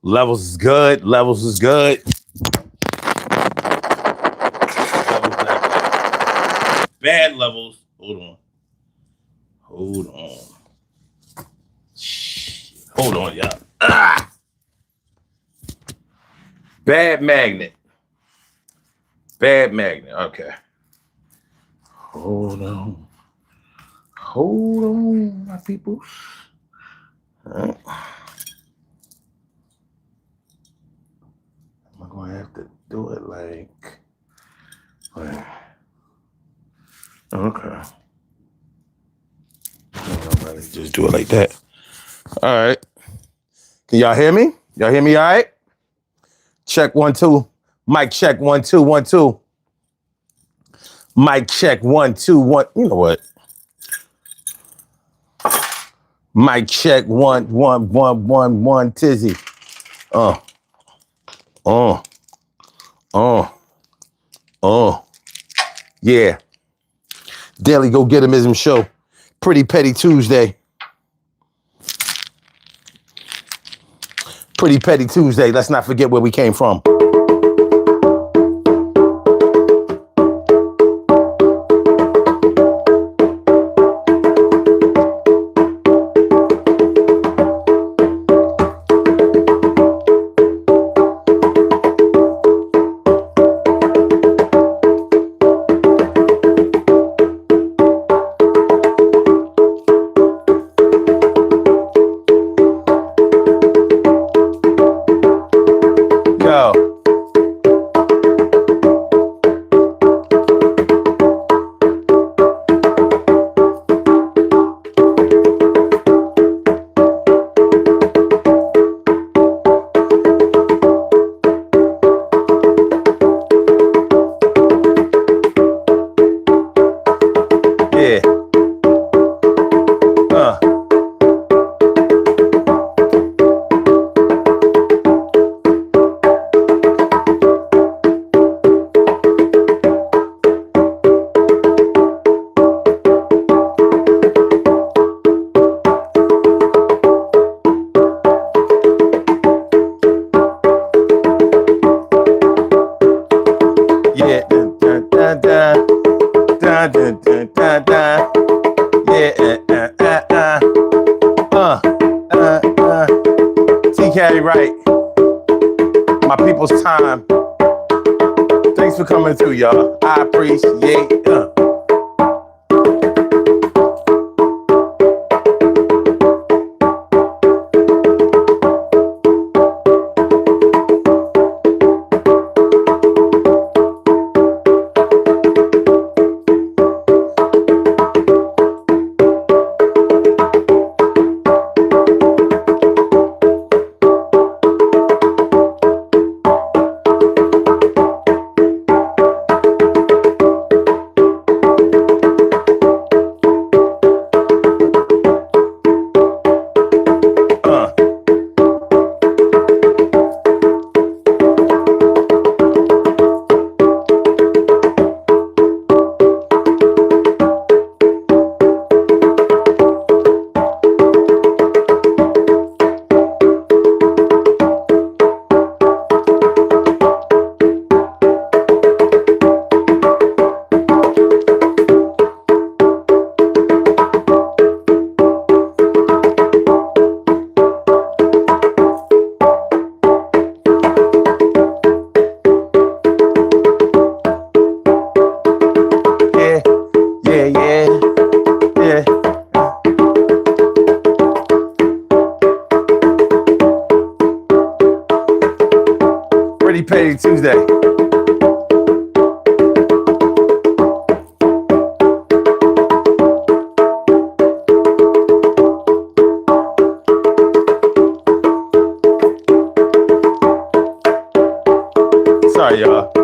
Levels is good. Levels is good. Levels not good. Bad levels. Hold on. Hold on. Hold on, y'all. Ah! Bad magnet. Bad magnet. Okay. Hold on. Hold on, my people. Am I going to have to do it like okay. Just do it like that. All right. Can y'all hear me? Y'all hear me all right? Check 1 2. Mic check 1 2 1 2. Mic check 1 2 1. You know what? Mic check 1 1 1 1 1 tizzy. Uh. Yeah. Daily Go Get 'Emism show. Pretty Petty Tuesday. Pretty Petty Tuesday. Let's not forget where we came from. T-Carry right. My people's time. Thanks for coming through, y'all. I appreciate it. Petty Tuesday. Sorry, y'all.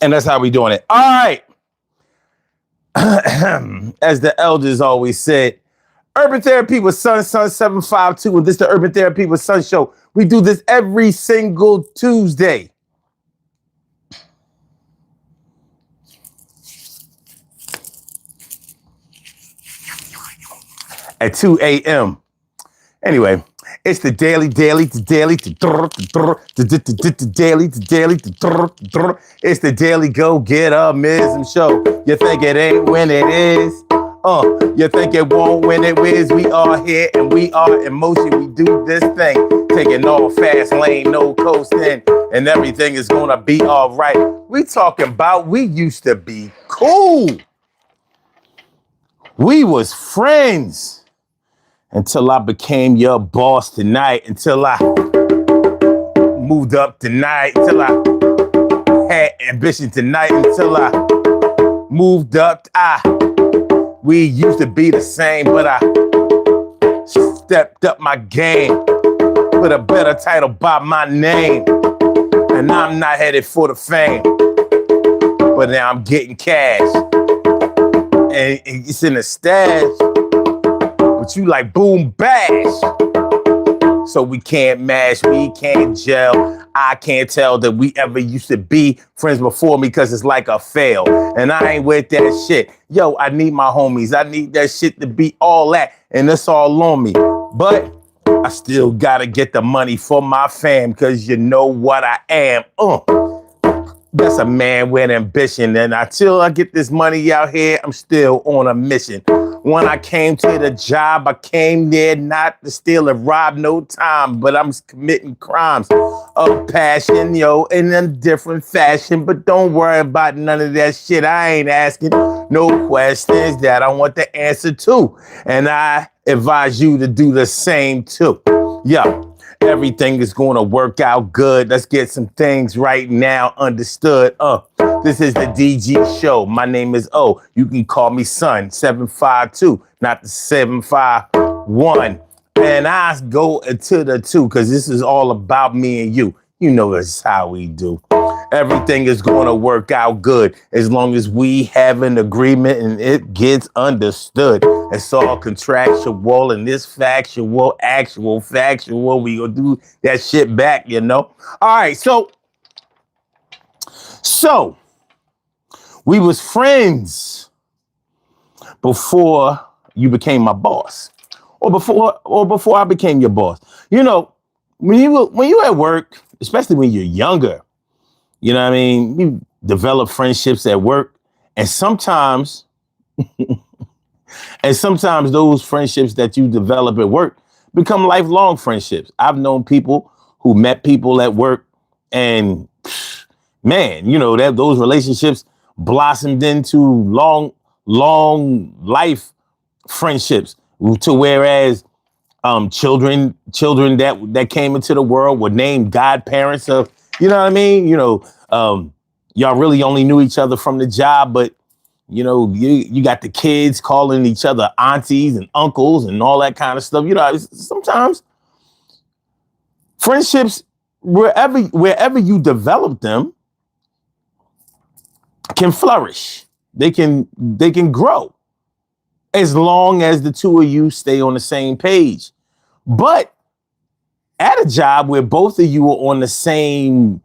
And that's how we doing it. All right. As the elders always said, Urban Therapy with Sun 752, and this is the Urban Therapy with Sun show. We do this every single Tuesday. At 2 a.m. Anyway, it's the daily. It's the daily go-get-amism show. You think it ain't when it is? You think it won't when it is? We are here and we are in motion. We do this thing, taking all fast lane, no coasting, and everything is gonna be all right. We talking about we used to be cool. We was friends. Until I became your boss tonight, until I moved up tonight, until I had ambition tonight, until I moved up. We used to be the same, but I stepped up my game, put a better title by my name, and I'm not headed for the fame, but now I'm getting cash, and it's in the stash. But you like boom bash. So we can't mash, we can't gel. I can't tell that we ever used to be friends before me because it's like a fail. And I ain't with that shit. Yo, I need my homies. I need that shit to be all that. And it's all on me. But I still gotta get the money for my fam because you know what I am. That's a man with ambition. And until I get this money out here, I'm still on a mission. When I came to the job, I came there not to steal and rob no time, but I'm committing crimes of passion, yo, in a different fashion. But don't worry about none of that shit. I ain't asking no questions that I want the answer to. And I advise you to do the same too. Yeah. Everything is going to work out good. Let's get some things right now understood. This is the DG show. My name is O. You can call me Sun 752, not the 751. And I go to the 2 because this is all about me and you. You know that's how we do. Everything is going to work out good as long as we have an agreement and it gets understood. It's all contractual and this factual, actual, factual. We gonna do that shit back, you know? All right, so we was friends before you became my boss, or before I became your boss. You know, when you at work, especially when you're younger, you know what I mean? You develop friendships at work, and sometimes those friendships that you develop at work become lifelong friendships. I've known people who met people at work, and man, you know, that those relationships blossomed into long life friendships. To whereas children that came into the world were named godparents of, you know what I mean? You know, y'all really only knew each other from the job, but you know, you got the kids calling each other aunties and uncles and all that kind of stuff. You know, sometimes friendships, wherever you develop them, can flourish. They can grow as long as the two of you stay on the same page. But at a job where both of you are on the same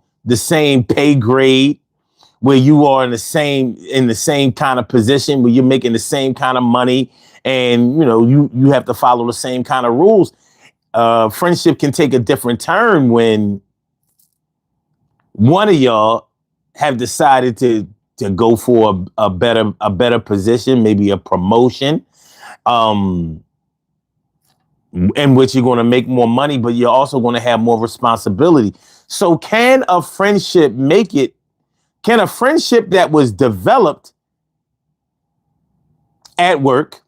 pay grade, where you are in the same kind of position, where you're making the same kind of money, and you know you have to follow the same kind of rules, friendship can take a different turn when one of y'all have decided to go for a better position, maybe a promotion, in which you're going to make more money, but you're also going to have more responsibility. So can a friendship make it? Can a friendship that was developed at work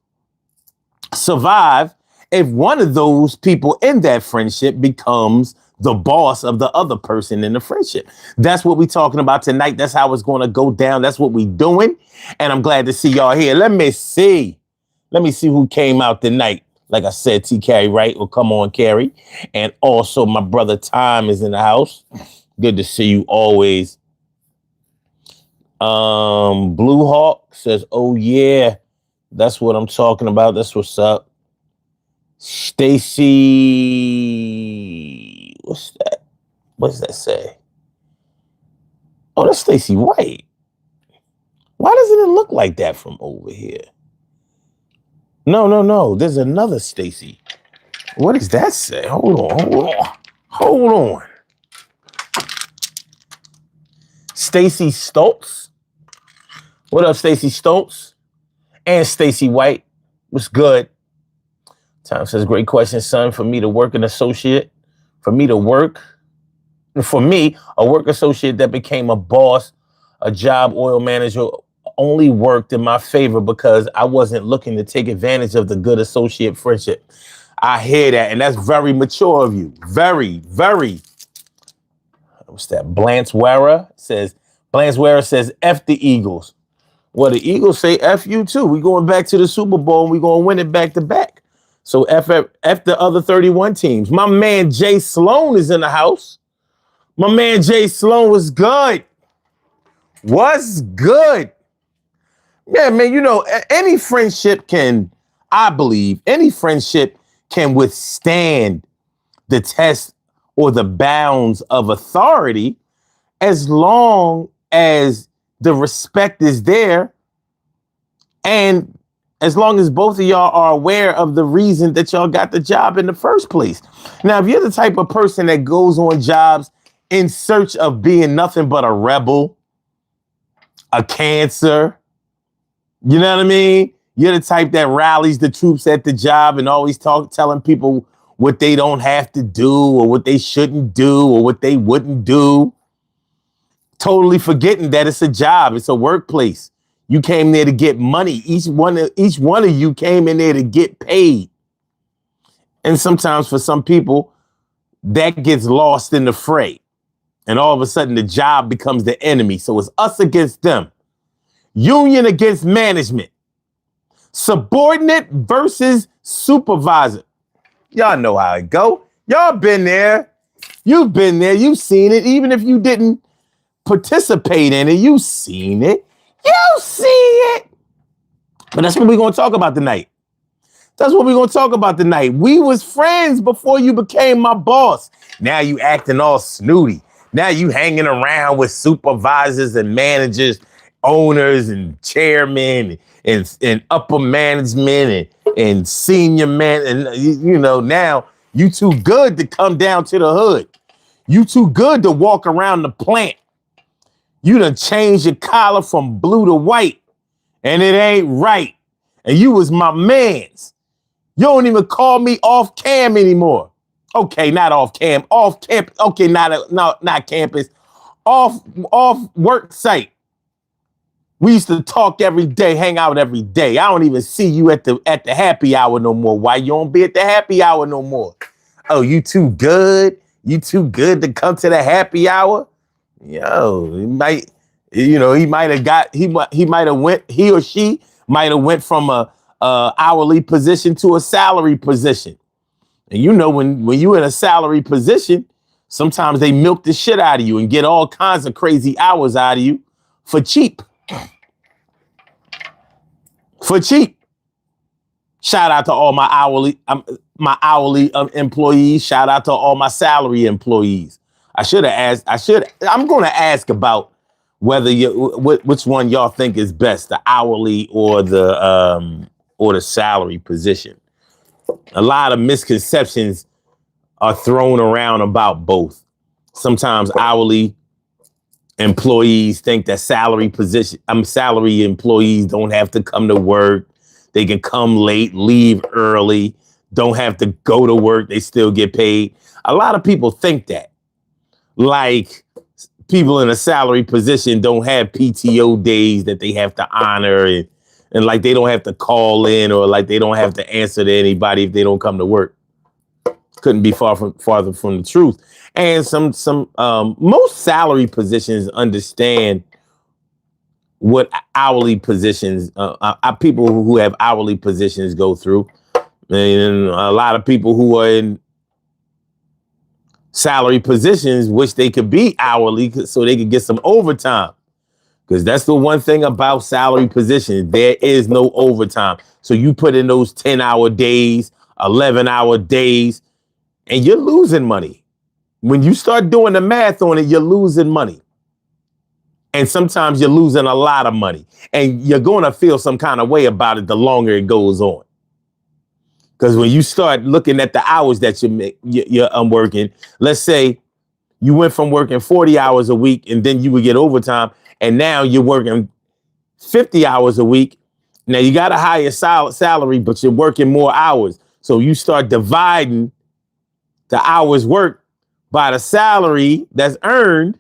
survive if one of those people in that friendship becomes the boss of the other person in the friendship? That's what we're talking about tonight. That's how it's going to go down. That's what we're doing. And I'm glad to see y'all here. Let me see who came out tonight. Like I said, T. Carrie Wright will come on, Carrie. And also my brother Tom is in the house. Good to see you always. Blue Hawk says, oh yeah, that's what I'm talking about. That's what's up. Stacy, what's that? What does that say? Oh, that's Stacy White. Why doesn't it look like that from over here? No. There's another Stacy. What does that say? Hold on. Stacy Stoltz. What up, Stacy Stoltz? And Stacy White. What's good? Tom says, great question, son. For me, a work associate that became a boss, a job oil manager, only worked in my favor because I wasn't looking to take advantage of the good associate friendship. I hear that, and that's very mature of you. Very, very. What's that? Blanchwara says, F the Eagles. Well, the Eagles say F you too. We're going back to the Super Bowl and we're going to win it back to back. So F the other 31 teams. My man Jay Sloan is in the house. My man Jay Sloan was good. What's good? Yeah, man, you know, any friendship can withstand the test or the bounds of authority as long as the respect is there and as long as both of y'all are aware of the reason that y'all got the job in the first place. Now, if you're the type of person that goes on jobs in search of being nothing but a rebel, a cancer, you know what I mean? You're the type that rallies the troops at the job and always telling people what they don't have to do or what they shouldn't do or what they wouldn't do. Totally forgetting that it's a job. It's a workplace. You came there to get money. Each one of you came in there to get paid. And sometimes for some people, that gets lost in the fray. And all of a sudden, the job becomes the enemy. So it's us against them. Union against management. Subordinate versus supervisor. Y'all know how it go. Y'all been there. You've been there. You've seen it. Even if you didn't participate in it, you've seen it. You see it. But that's what we're going to talk about tonight. We was friends before you became my boss. Now you acting all snooty. Now you hanging around with supervisors and managers, owners and chairmen and upper management and senior man. And, you know, now you too good to come down to the hood. You too good to walk around the plant. You done changed your collar from blue to white, and it ain't right. And you was my mans. You don't even call me off cam anymore. Okay, not off cam, off camp. Okay, not campus, off work site. We used to talk every day, hang out every day. I don't even see you at the happy hour no more. Why you don't be at the happy hour no more? Oh, you too good? You too good to come to the happy hour? Yo, he or she might have went from a hourly position to a salary position. And you know, when you're in a salary position, sometimes they milk the shit out of you and get all kinds of crazy hours out of you for cheap. Shout out to all my hourly employees. Shout out to all my salary employees. I'm going to ask about whether which one y'all think is best, the hourly or the salary position. A lot of misconceptions are thrown around about both. Sometimes hourly employees think that salary employees don't have to come to work. They can come late, leave early, don't have to go to work. They still get paid. A lot of people think that. Like people in a salary position don't have PTO days that they have to honor and like they don't have to call in or like they don't have to answer to anybody if they don't come to work. Couldn't be farther from the truth. And most salary positions understand what hourly positions, people who have hourly positions go through. And a lot of people who are in salary positions wish they could be hourly so they could get some overtime. Because that's the one thing about salary positions. There is no overtime. So you put in those 10-hour days, 11-hour days, and you're losing money. When you start doing the math on it, you're losing money. And sometimes you're losing a lot of money. And you're going to feel some kind of way about it the longer it goes on. Because when you start looking at the hours that you're working, let's say you went from working 40 hours a week and then you would get overtime, and now you're working 50 hours a week. Now you got a higher salary, but you're working more hours. So you start dividing the hours worked by the salary that's earned.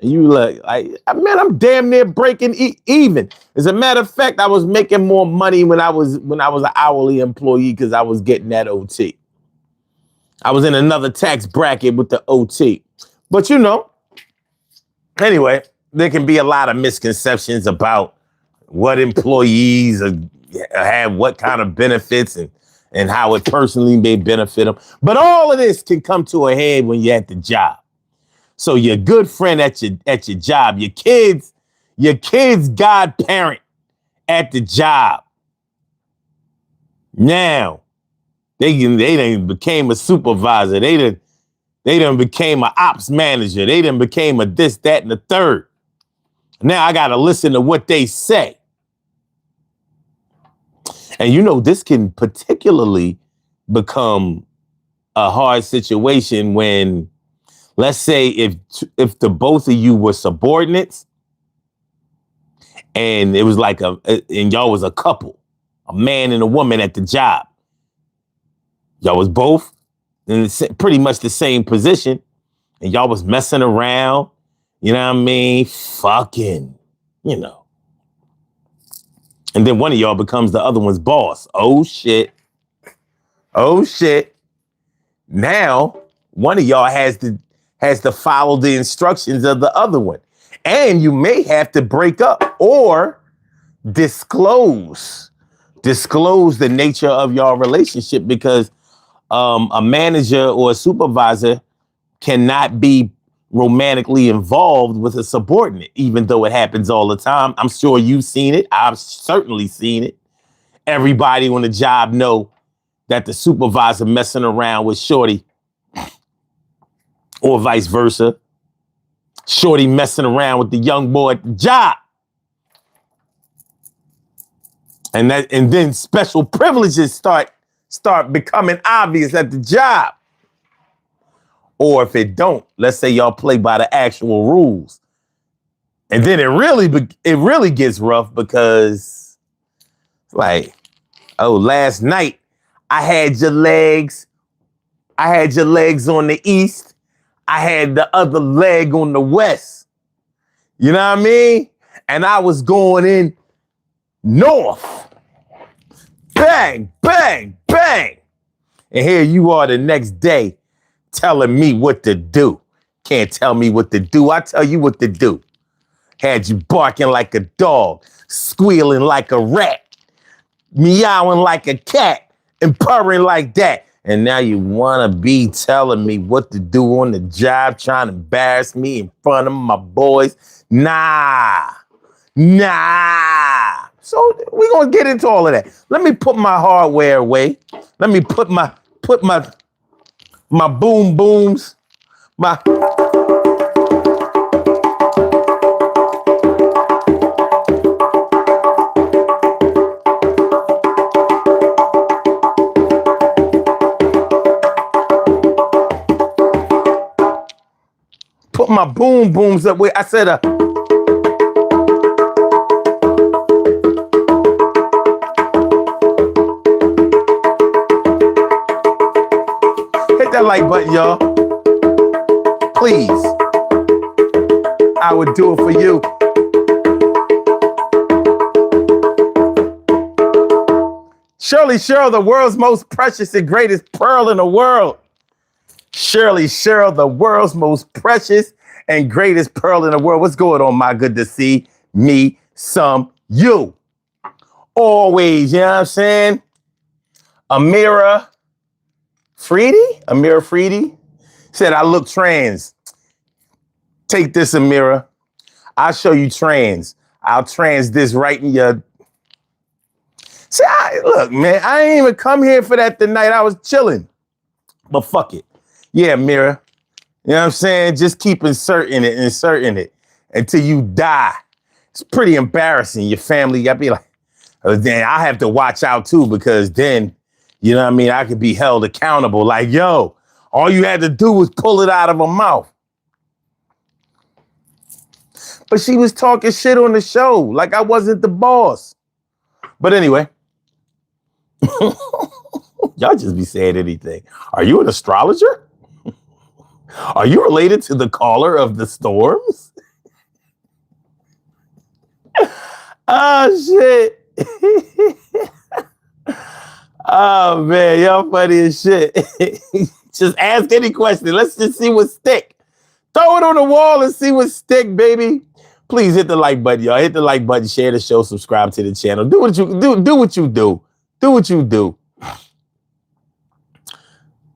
And you like, man, I'm damn near breaking even. As a matter of fact, I was making more money when I was an hourly employee because I was getting that OT. I was in another tax bracket with the OT. But anyway, there can be a lot of misconceptions about what employees have, what kind of benefits, and how it personally may benefit them. But all of this can come to a head when you're at the job. So your good friend at your job, your kids godparent at the job. Now, they done became a supervisor. They done became an ops manager. They done became a this, that, and the third. Now I got to listen to what they say. And this can particularly become a hard situation when, let's say, if the both of you were subordinates and it was like and y'all was a couple, a man and a woman at the job. Y'all was both in pretty much the same position, and y'all was messing around, you know what I mean? Fucking, And then one of y'all becomes the other one's boss. Oh, shit. Now, one of y'all has to follow the instructions of the other one. And you may have to break up or disclose the nature of your relationship, because a manager or a supervisor cannot be romantically involved with a subordinate, even though it happens all the time. I'm sure you've seen it. I've certainly seen it. Everybody on the job know that the supervisor messing around with shorty, or vice versa. Shorty messing around with the young boy at the job. And then special privileges start becoming obvious at the job. Or if it don't, let's say y'all play by the actual rules. And then it really gets rough, because last night I had your legs on the east. I had the other leg on the west. You know what I mean? And I was going in north. Bang, bang, bang. And here you are the next day telling me what to do. Can't tell me what to do. I tell you what to do. Had you barking like a dog, squealing like a rat, meowing like a cat, and purring like that. And now you want to be telling me what to do on the job, trying to embarrass me in front of my boys. Nah. So we're going to get into all of that. Let me put my hardware away. Let me put my boom booms, put my boom booms up where I said hit that like button, y'all. Please. I would do it for you. Shirley Cheryl, the world's most precious and greatest pearl in the world. Shirley Cheryl, the world's most precious and greatest pearl in the world. What's going on, my good to see me some you? Always, you know what I'm saying? Amira Freedy said, I look trans. Take this, Amira. I'll show you trans. I'll trans this right in your... See, look, man, I ain't even come here for that tonight. I was chilling. But fuck it. Yeah, Mira. You know what I'm saying? Just keep inserting it until you die. It's pretty embarrassing. Your family, I'd be like, oh, then I have to watch out too, because then, you know what I mean? I could be held accountable. Like, yo, all you had to do was pull it out of her mouth. But she was talking shit on the show like I wasn't the boss. But anyway, y'all just be saying anything. Are you an astrologer? Are you related to the caller of the storms? Oh, shit. Oh, man, y'all funny as shit. Just ask any question. Let's just see what stick. Throw it on the wall and see what stick, baby. Please hit the like button, y'all. Hit the like button, share the show, subscribe to the channel. Do what you do. Do what you do. Do what you do.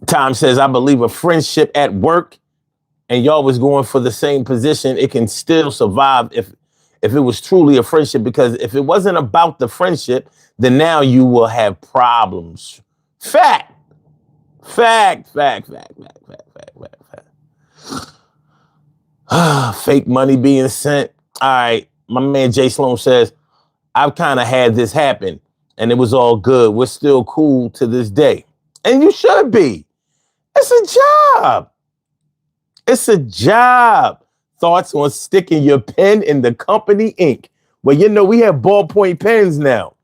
Tom says, I believe a friendship at work and y'all was going for the same position, it can still survive if it was truly a friendship, because if it wasn't about the friendship, then now you will have problems. Fact. Fake money being sent. All right. My man Jay Sloan says, I've kind of had this happen and it was all good. We're still cool to this day. And you should be. It's a job. It's a job. Thoughts on sticking your pen in the company ink? Well, you know, we have ballpoint pens now.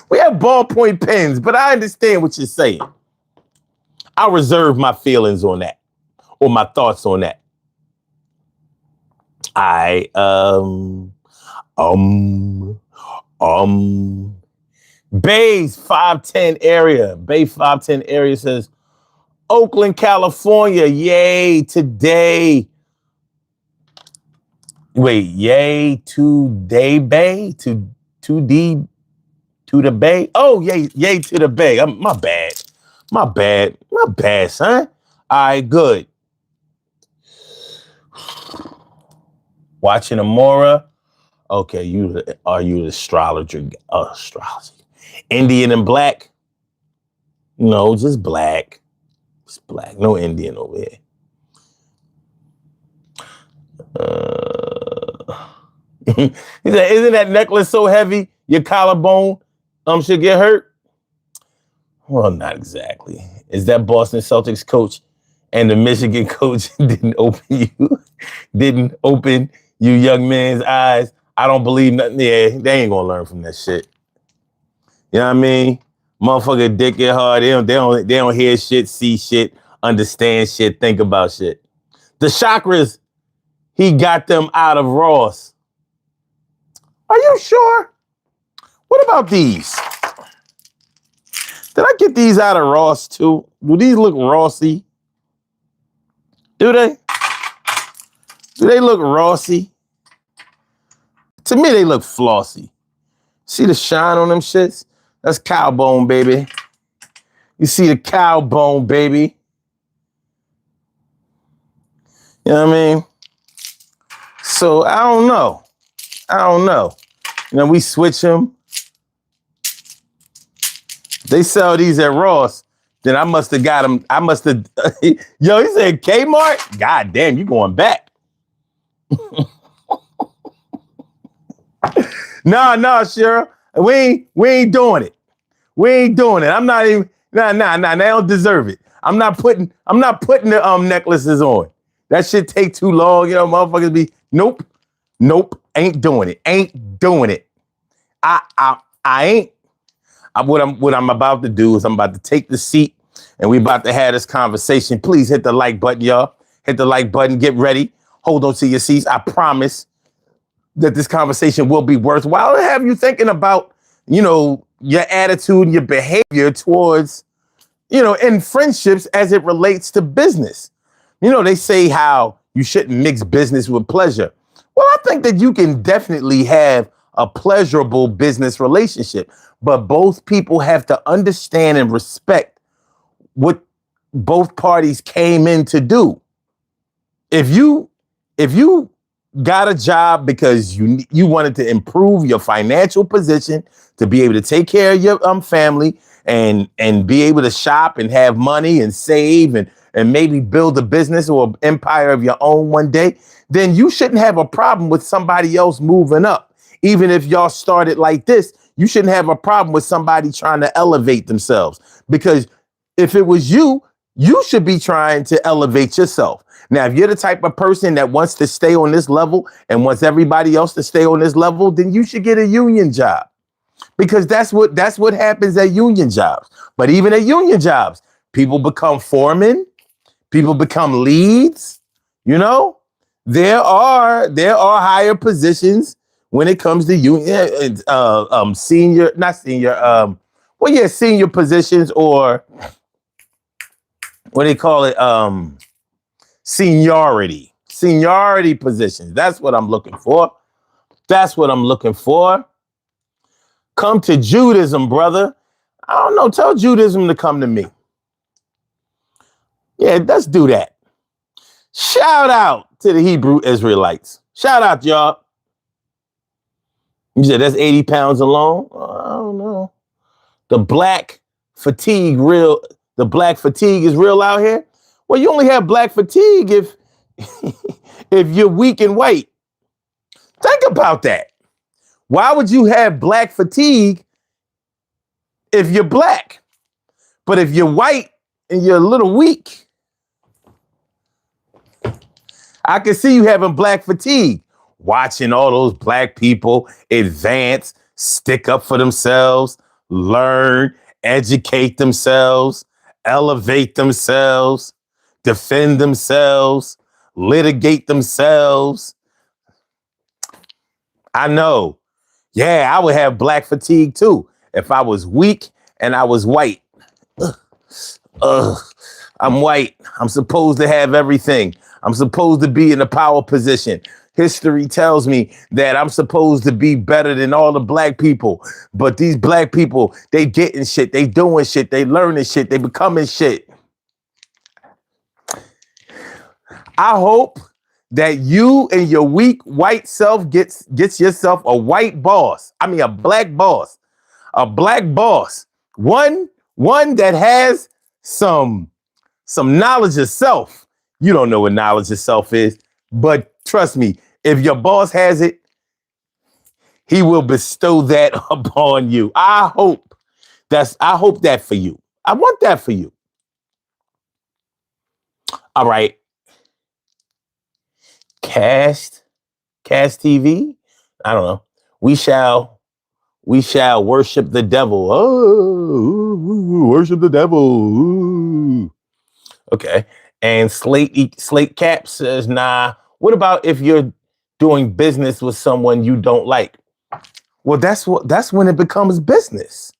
We have ballpoint pens, but I understand what you're saying. I'll reserve my feelings on that, or my thoughts on that. Bay's 510 area. Bay 510 area says, Oakland, California. Yay today. Wait, yay today, Bay? To the Bay? Oh, yay to the Bay. My bad, son. All right, good. Watching Amora. Okay, are you the astrologer? Astrology. Indian and black? No, just black. Just black. No Indian over here. He said, isn't that necklace so heavy your collarbone should get hurt? Well, not exactly. Is that Boston Celtics coach and the Michigan coach didn't open you young man's eyes? I don't believe nothing. Yeah, they ain't gonna learn from that shit. You know what I mean? Motherfucker dick get hard. They don't hear shit, see shit, understand shit, think about shit. The chakras, he got them out of Ross. Are you sure? What about these? Did I get these out of Ross too? Do these look Rossy? Do they? Do they look Rossy? To me, they look flossy. See the shine on them shits? That's cow bone, baby. You see the cow bone, baby. You know what I mean? So I don't know. You know, we switch them. They sell these at Ross. Then I must have got them. Yo, he said Kmart? God damn, you going back. No, Cheryl. We ain't doing it. We ain't doing it. I'm not even, nah, they don't deserve it. I'm not putting the necklaces on. That shit take too long. You know, motherfuckers be, nope, ain't doing it. I ain't. What I'm about to do is I'm about to take the seat and we about to have this conversation. Please hit the like button, y'all. Hit the like button, get ready. Hold on to your seats. I promise that this conversation will be worthwhile. It'll have you thinking about, you know, your attitude and your behavior towards, you know, in friendships as it relates to business. You know, they say how you shouldn't mix business with pleasure. Well, I think that you can definitely have a pleasurable business relationship, but both people have to understand and respect what both parties came in to do. If you got a job because you wanted to improve your financial position to be able to take care of your family and be able to shop and have money and save and maybe build a business or empire of your own one day, then you shouldn't have a problem with somebody else moving up. Even if y'all started like this, you shouldn't have a problem with somebody trying to elevate themselves, because if it was you, you should be trying to elevate yourself. Now, if you're the type of person that wants to stay on this level and wants everybody else to stay on this level, then you should get a union job, because that's what happens at union jobs. But even at union jobs, people become foremen, people become leads. You know, there are higher positions when it comes to union, senior, not senior, senior positions, or what do they call it? Seniority positions. That's what I'm looking for. That's what I'm looking for. Come to Judaism, brother. I don't know. Tell Judaism to come to me. Yeah, let's do that. Shout out to the Hebrew Israelites. Shout out, y'all. You said that's 80 pounds alone? I don't know. The black fatigue is real out here. Well, you only have black fatigue if if you're weak and white. Think about that. Why would you have black fatigue if you're black? But if you're white and you're a little weak, I can see you having black fatigue, watching all those black people advance, stick up for themselves, learn, educate themselves, elevate themselves, defend themselves, litigate themselves. I know. Yeah, I would have black fatigue too if I was weak and I was white. I'm white. I'm supposed to have everything. I'm supposed to be in a power position. History tells me that I'm supposed to be better than all the black people. But these black people, they getting shit. They doing shit. They learning shit. They becoming shit. I hope that you and your weak white self gets yourself a white boss. I mean, a black boss. A black boss. One that has some knowledge of self. You don't know what knowledge of self is, but trust me, if your boss has it, he will bestow that upon you. I hope that for you. I want that for you. All right. Cast TV. I don't know. We shall worship the devil. Oh, worship the devil. Ooh. Okay. And Slate Cap says, nah. What about if you're doing business with someone you don't like? Well, that's when it becomes business.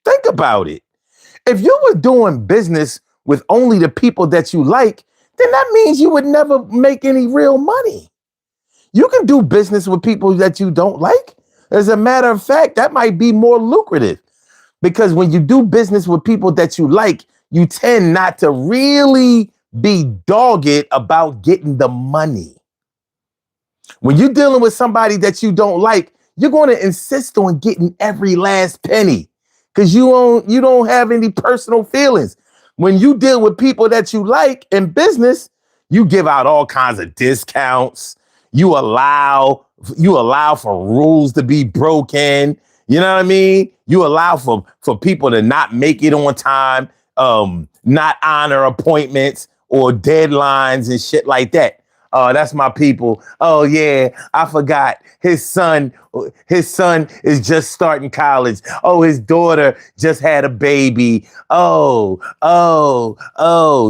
Think about it. If you were doing business with only the people that you like, then that means you would never make any real money. You can do business with people that you don't like. As a matter of fact, that might be more lucrative, because when you do business with people that you like, you tend not to really be dogged about getting the money. When you're dealing with somebody that you don't like, you're going to insist on getting every last penny, because you don't have any personal feelings. When you deal with people that you like in business, you give out all kinds of discounts. You allow for rules to be broken. You know what I mean? You allow for people to not make it on time, not honor appointments or deadlines and shit like that. Oh, that's my people. Oh yeah, I forgot. His son is just starting college. Oh, his daughter just had a baby. Oh.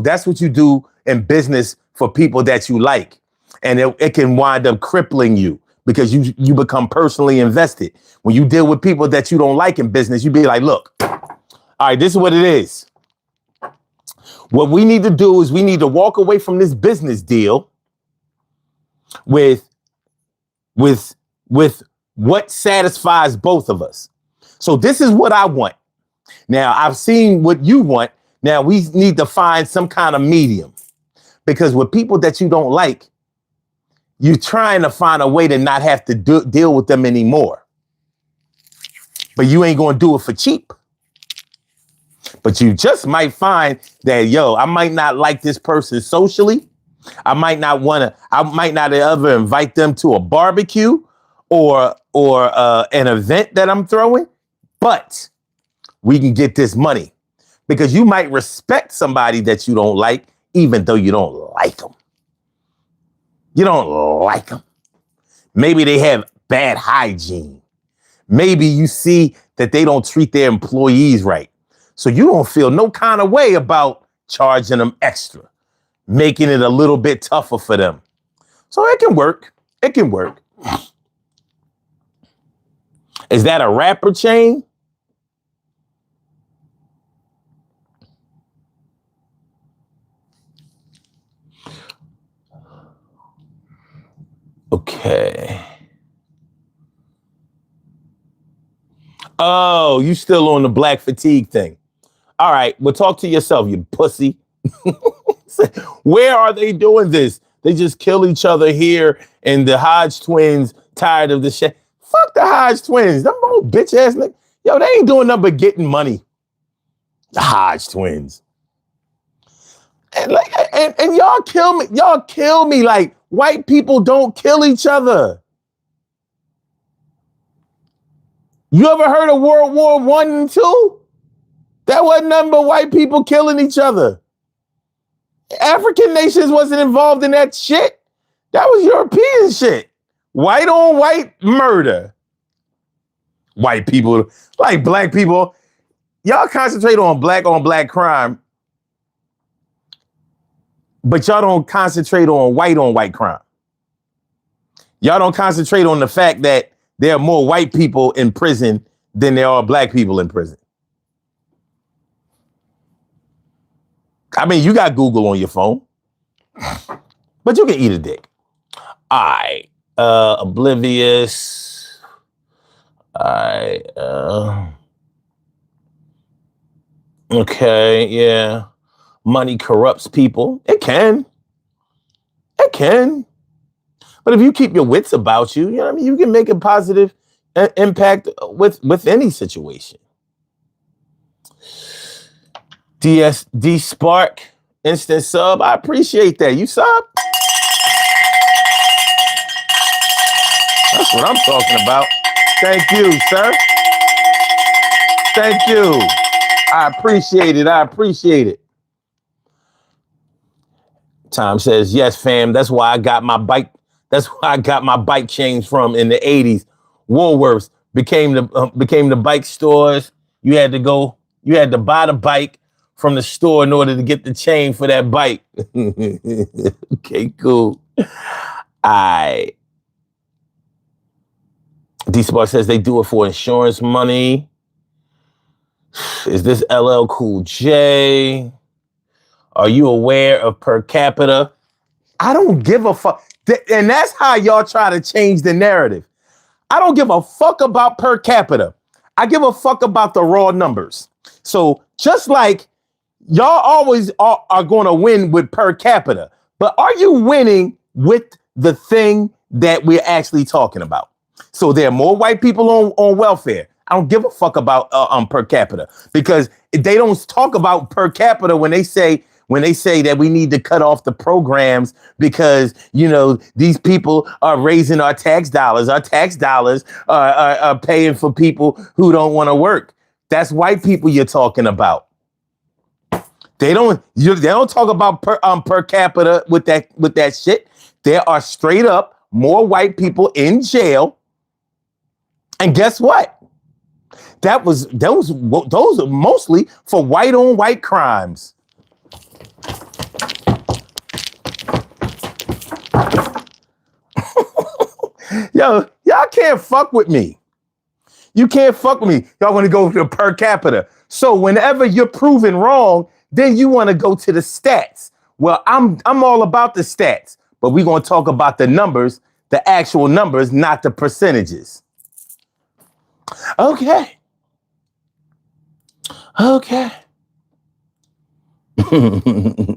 That's what you do in business for people that you like. And it can wind up crippling you, because you become personally invested. When you deal with people that you don't like in business, you be like, look, all right, this is what it is. What we need to do is we need to walk away from this business deal with what satisfies both of us. So this is what I want. Now, I've seen what you want. Now we need to find some kind of medium, because with people that you don't like, you're trying to find a way to not have to deal with them anymore. But you ain't going to do it for cheap. But you just might find that, yo, I might not like this person socially. I might not ever invite them to a barbecue or an event that I'm throwing, but we can get this money because you might respect somebody that you don't like, even though you don't like them. You don't like them. Maybe they have bad hygiene. Maybe you see that they don't treat their employees right. So you don't feel no kind of way about charging them extra, making it a little bit tougher for them. So it can work. It can work. Is that a rapper chain? Okay. Oh, you still on the black fatigue thing. All right, well, talk to yourself, you pussy. Where are they doing this? They just kill each other here, and the Hodge twins tired of the shit. Fuck the Hodge twins. Them old bitch ass niggas. Yo, they ain't doing nothing but getting money. The Hodge twins. And y'all kill me. Y'all kill me like white people don't kill each other. You ever heard of World War I and II? That wasn't nothing but white people killing each other. African nations wasn't involved in that shit. That was European shit. White on white murder. White people, like black people, y'all concentrate on black crime, but y'all don't concentrate on white crime. Y'all don't concentrate on the fact that there are more white people in prison than there are black people in prison. I mean, you got Google on your phone, but you can eat a dick. All right. Oblivious. All right. Okay. Yeah. Money corrupts people. It can. It can. But if you keep your wits about you, you know what I mean? You can make a positive impact with any situation. D Spark, instant sub. I appreciate that. You sub? That's what I'm talking about. Thank you, sir. Thank you. I appreciate it. I appreciate it. Tom says, yes, fam. That's why I got my bike. That's why I got my bike chains from in the 80s. Woolworths became the bike stores. You had to buy the bike from the store in order to get the chain for that bike. Okay, cool. D-Spark says they do it for insurance money. Is this LL Cool J? Are you aware of per capita? I don't give a fuck. And that's how y'all try to change the narrative. I don't give a fuck about per capita. I give a fuck about the raw numbers. So just like y'all always are going to win with per capita, but are you winning with the thing that we're actually talking about? So there are more white people on welfare. I don't give a fuck about per capita because they don't talk about per capita when they say that we need to cut off the programs because, you know, these people are raising our tax dollars. Our tax dollars are paying for people who don't want to work. That's white people you're talking about. They don't talk about per capita with that shit. There are straight up more white people in jail. And guess what? Those are mostly for white on white crimes. Yo, y'all can't fuck with me. You can't fuck with me. Y'all want to go to per capita. So whenever you're proven wrong, then you want to go to the stats. Well, I'm all about the stats, but we're going to talk about the numbers, the actual numbers, not the percentages. Okay.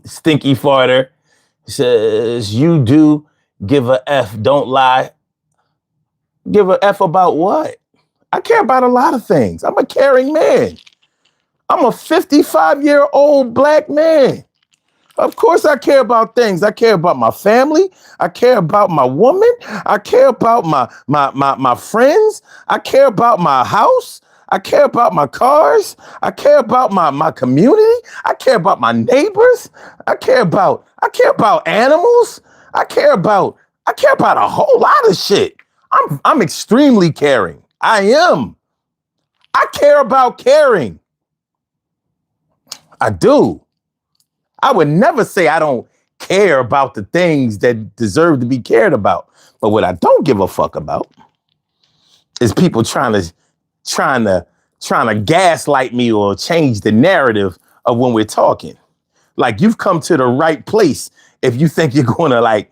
Stinky farter says you do Give a F, don't lie. Give a F about what? I care about a lot of things. I'm a caring man. I'm a 55-year-old black man. Of course I care about things. I care about my family. I care about my woman. I care about my friends. I care about my house. I care about my cars. I care about my community. I care about my neighbors. I care about animals. I care about a whole lot of shit. I'm extremely caring. I am. I care about caring. I do. I would never say I don't care about the things that deserve to be cared about. But what I don't give a fuck about is people trying to gaslight me or change the narrative of when we're talking. Like, you've come to the right place if you think you're going to like,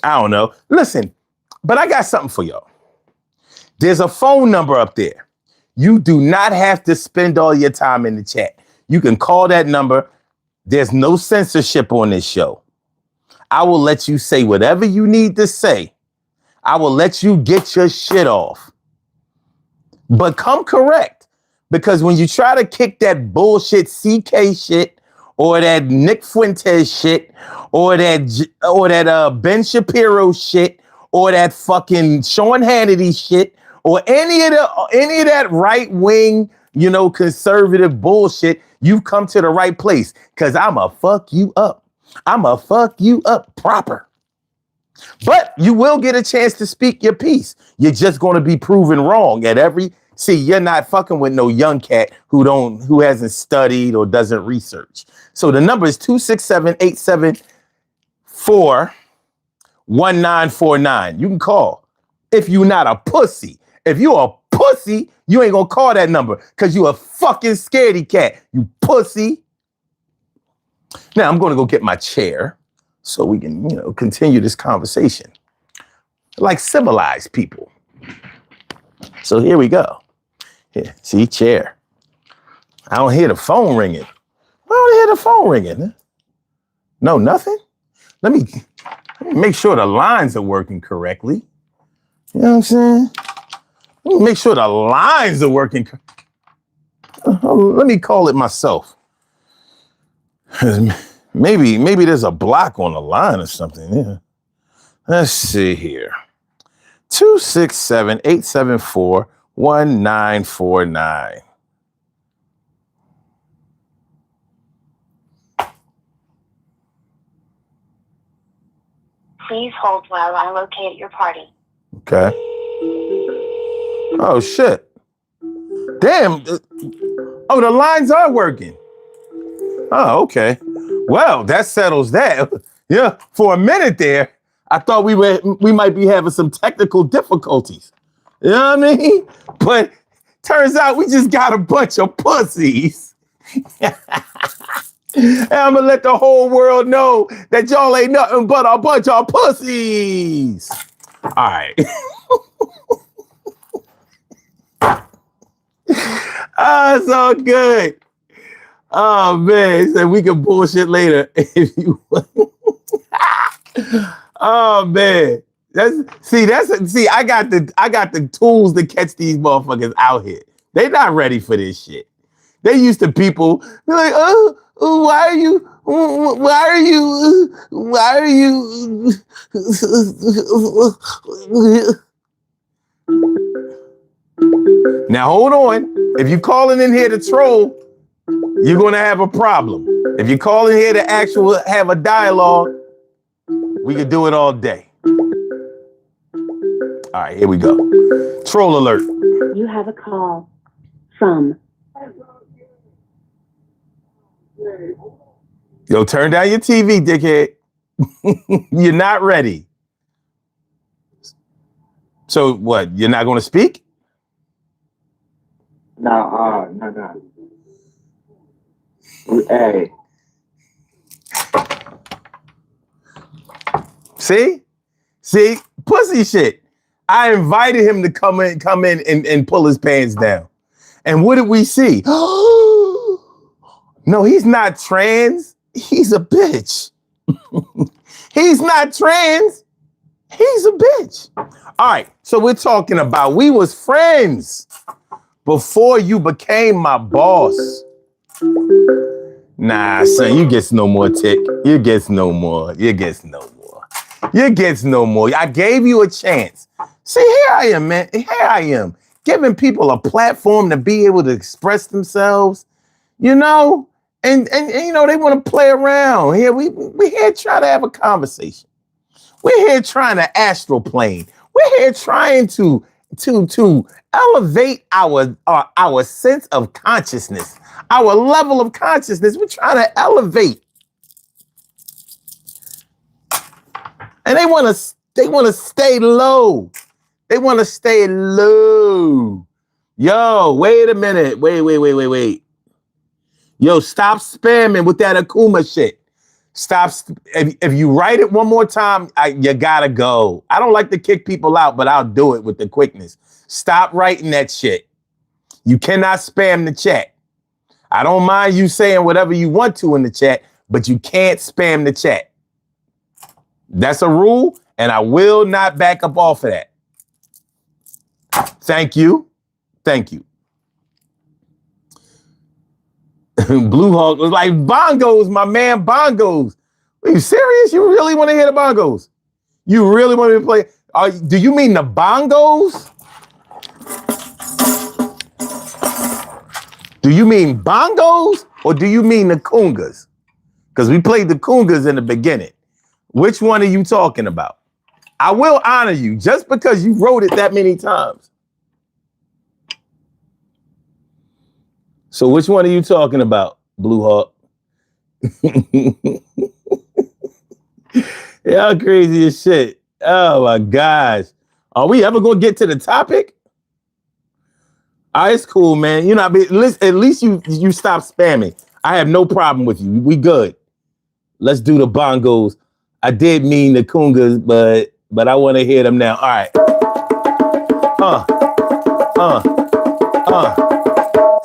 I don't know. Listen, but I got something for y'all. There's a phone number up there. You do not have to spend all your time in the chat. You can call that number. There's no censorship on this show. I will let you say whatever you need to say. I will let you get your shit off. But come correct. Because when you try to kick that bullshit CK shit, or that Nick Fuentes shit, or that Ben Shapiro shit, or that fucking Sean Hannity shit, or any of that right wing, conservative bullshit, you've come to the right place. Cause I'ma fuck you up. I'ma fuck you up proper. But you will get a chance to speak your piece. You're just gonna be proven wrong at every. See, you're not fucking with no young cat who hasn't studied or doesn't research. So the number is 267-874-1949. You can call if you're not a pussy. If you're a pussy, you ain't gonna call that number because you a fucking scaredy cat, you pussy. Now I'm gonna go get my chair so we can, continue this conversation like civilized people. So here we go. Here, see, chair. I don't hear the phone ringing. I don't hear the phone ringing. No, nothing. Let me make sure the lines are working correctly. You know what I'm saying? Let me make sure the lines are working. Let me call it myself. Maybe there's a block on the line or something. Yeah. Let's see here. 267-874-1949. Please hold while I locate your party. Okay. Oh, shit. Damn. Oh, the lines are working. Oh, okay. Well, that settles that. Yeah, for a minute there, I thought we might be having some technical difficulties. You know what I mean? But turns out we just got a bunch of pussies. And I'm gonna let the whole world know that y'all ain't nothing but a bunch of pussies. All right. Oh, it's all good. Oh man, so we can bullshit later if you want. Oh man. I got the tools to catch these motherfuckers out here. They not ready for this shit. They used to people be like, why are you Now hold on. If you calling in here to troll, you're gonna have a problem. If you're calling here to have a dialogue, we could do it all day. All right, here we go. Troll alert. You have a call from. Yo, turn down your TV, dickhead. You're not ready. So what? You're not gonna speak? No. Hey. See, pussy shit. I invited him to come in and pull his pants down. And what did we see? No, he's not trans. He's a bitch. He's not trans. He's a bitch. All right, so we're talking about we was friends before you became my boss. Nah, son, you gets no more tick. You gets no more. You gets no more. You gets no more. I gave you a chance. See, here I am, man. Here I am, giving people a platform to be able to express themselves, you know, and you know, they want to play around. Here we here trying to have a conversation. We're here trying to astroplane. We're here trying to elevate our sense of consciousness, our level of consciousness. We're trying to elevate, and they want to stay low. They want to stay low. Yo, wait a minute. Wait. Yo, stop spamming with that Akuma shit. Stop. If you write it one more time, you gotta go. I don't like to kick people out, but I'll do it with the quickness. Stop writing that shit. You cannot spam the chat. I don't mind you saying whatever you want to in the chat, but you can't spam the chat. That's a rule, and I will not back up off of that. Thank you. Thank you. Blue Hawk was like, bongos, my man, bongos. Are you serious? You really want to hear the bongos? You really want me to play? Do you mean the bongos? Do you mean bongos or do you mean the congas? Because we played the congas in the beginning. Which one are you talking about? I will honor you just because you wrote it that many times. So which one are you talking about, Blue Hawk? Y'all crazy as shit. Oh my gosh. Are we ever gonna get to the topic? All right, it's cool, man. You know, at least you stop spamming. I have no problem with you. We good. Let's do the bongos. I did mean the congas, but I want to hear them now. All right.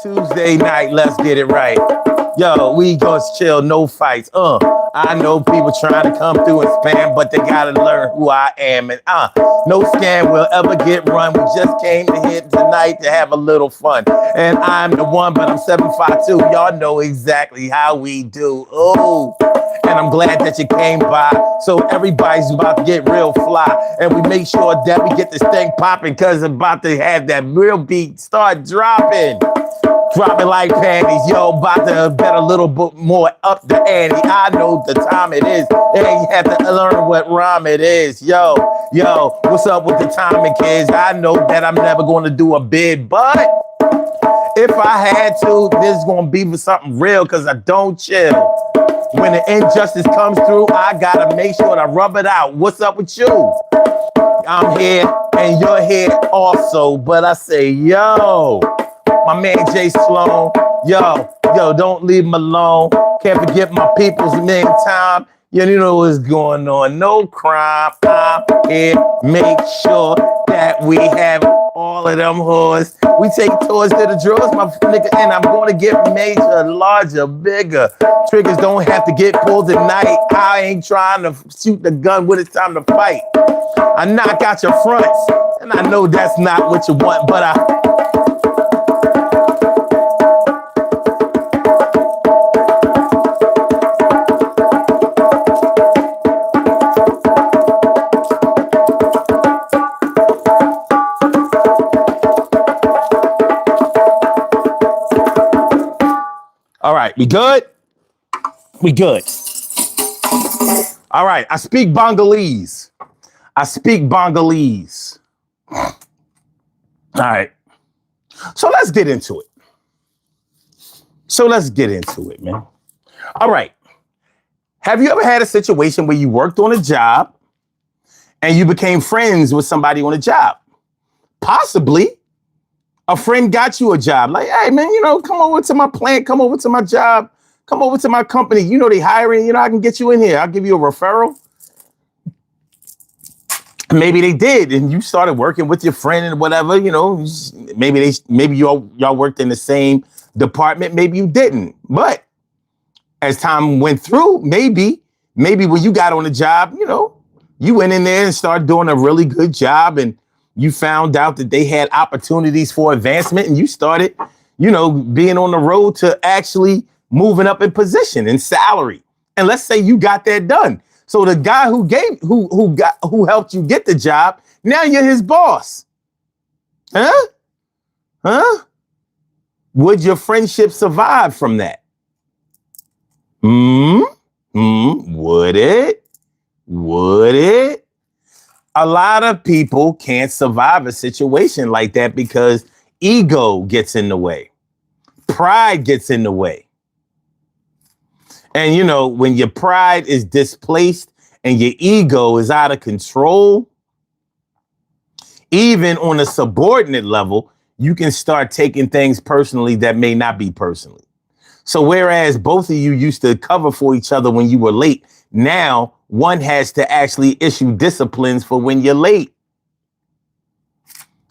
Tuesday night, let's get it right. Yo, we gonna chill, no fights. I know people trying to come through and spam, but they gotta learn who I am. And no scam will ever get run. We just came to here tonight to have a little fun. And I'm the one, but I'm 752. Y'all know exactly how we do. Oh, and I'm glad that you came by. So everybody's about to get real fly. And we make sure that we get this thing popping because it's about to have that real beat start dropping. Dropping like panties, yo, about to bet a little bit more up the ante. I know the time it is, and you have to learn what rhyme it is. Yo, what's up with the timing, kids? I know that I'm never going to do a bid, but if I had to, this is going to be for something real because I don't chill. When the injustice comes through, I got to make sure to rub it out. What's up with you? I'm here, and you're here also, but I say, yo. My man Jay Sloan, yo, don't leave him alone. Can't forget my people's name time. You know what's going on. No crime. I'm here. Make sure that we have all of them whores. We take tours to the drawers, my nigga, and I'm going to get major, larger, bigger. Triggers don't have to get pulled tonight. I ain't trying to shoot the gun when it's time to fight. I knock out your fronts, and I know that's not what you want, but all right, we good? We good. All right, I speak Bengalese. All right. So let's get into it. Man. All right. Have you ever had a situation where you worked on a job and you became friends with somebody on a job? Possibly. A friend got you a job. Like, hey, man, come over to my plant. Come over to my job. Come over to my company. They hiring. I can get you in here. I'll give you a referral. Maybe they did, and you started working with your friend and whatever. Maybe y'all worked in the same department. Maybe you didn't. But as time went through, maybe maybe when you got on the job, you went in there and started doing a really good job, and you found out that they had opportunities for advancement, and you started, being on the road to actually moving up in position and salary. And let's say you got that done. So the guy who helped you get the job, now you're his boss. Huh? Would your friendship survive from that? Would it? Would it? A lot of people can't survive a situation like that because ego gets in the way. Pride gets in the way. And, when your pride is displaced and your ego is out of control, even on a subordinate level, you can start taking things personally that may not be personally. So whereas both of you used to cover for each other when you were late, now one has to actually issue disciplines for when you're late.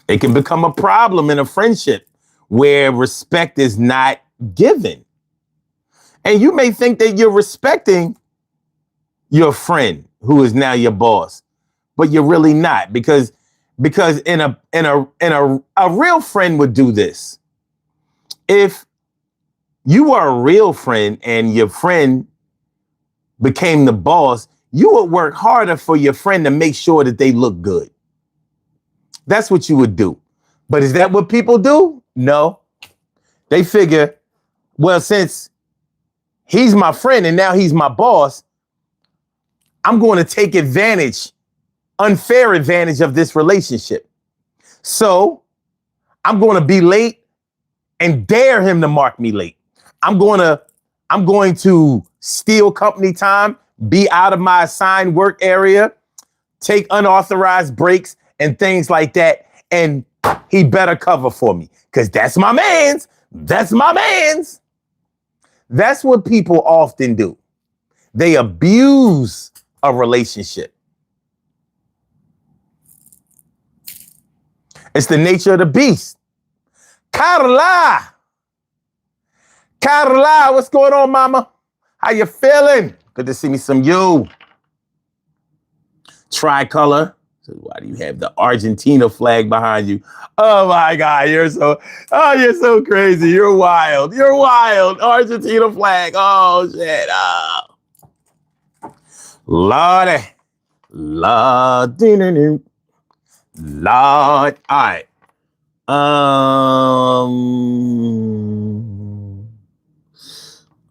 It can become a problem in a friendship where respect is not given. And you may think that you're respecting your friend who is now your boss, but you're really not, because in a real friend would do this. If you are a real friend and your friend became the boss, you would work harder for your friend to make sure that they look good. That's what you would do. But is that what people do? No. They figure, well, since he's my friend and now he's my boss, I'm going to take unfair advantage of this relationship. So I'm going to be late and dare him to mark me late. I'm going to steal company time, be out of my assigned work area, take unauthorized breaks and things like that. And he better cover for me because that's my man's. That's my man's. That's what people often do. They abuse a relationship. It's the nature of the beast. Carla, what's going on, mama? How you feeling? Good to see me some you. Tricolor. So why do you have the Argentina flag behind you? Oh my God, you're so crazy. You're wild. Argentina flag. Oh shit. Lordy. Lord. Lord. All right.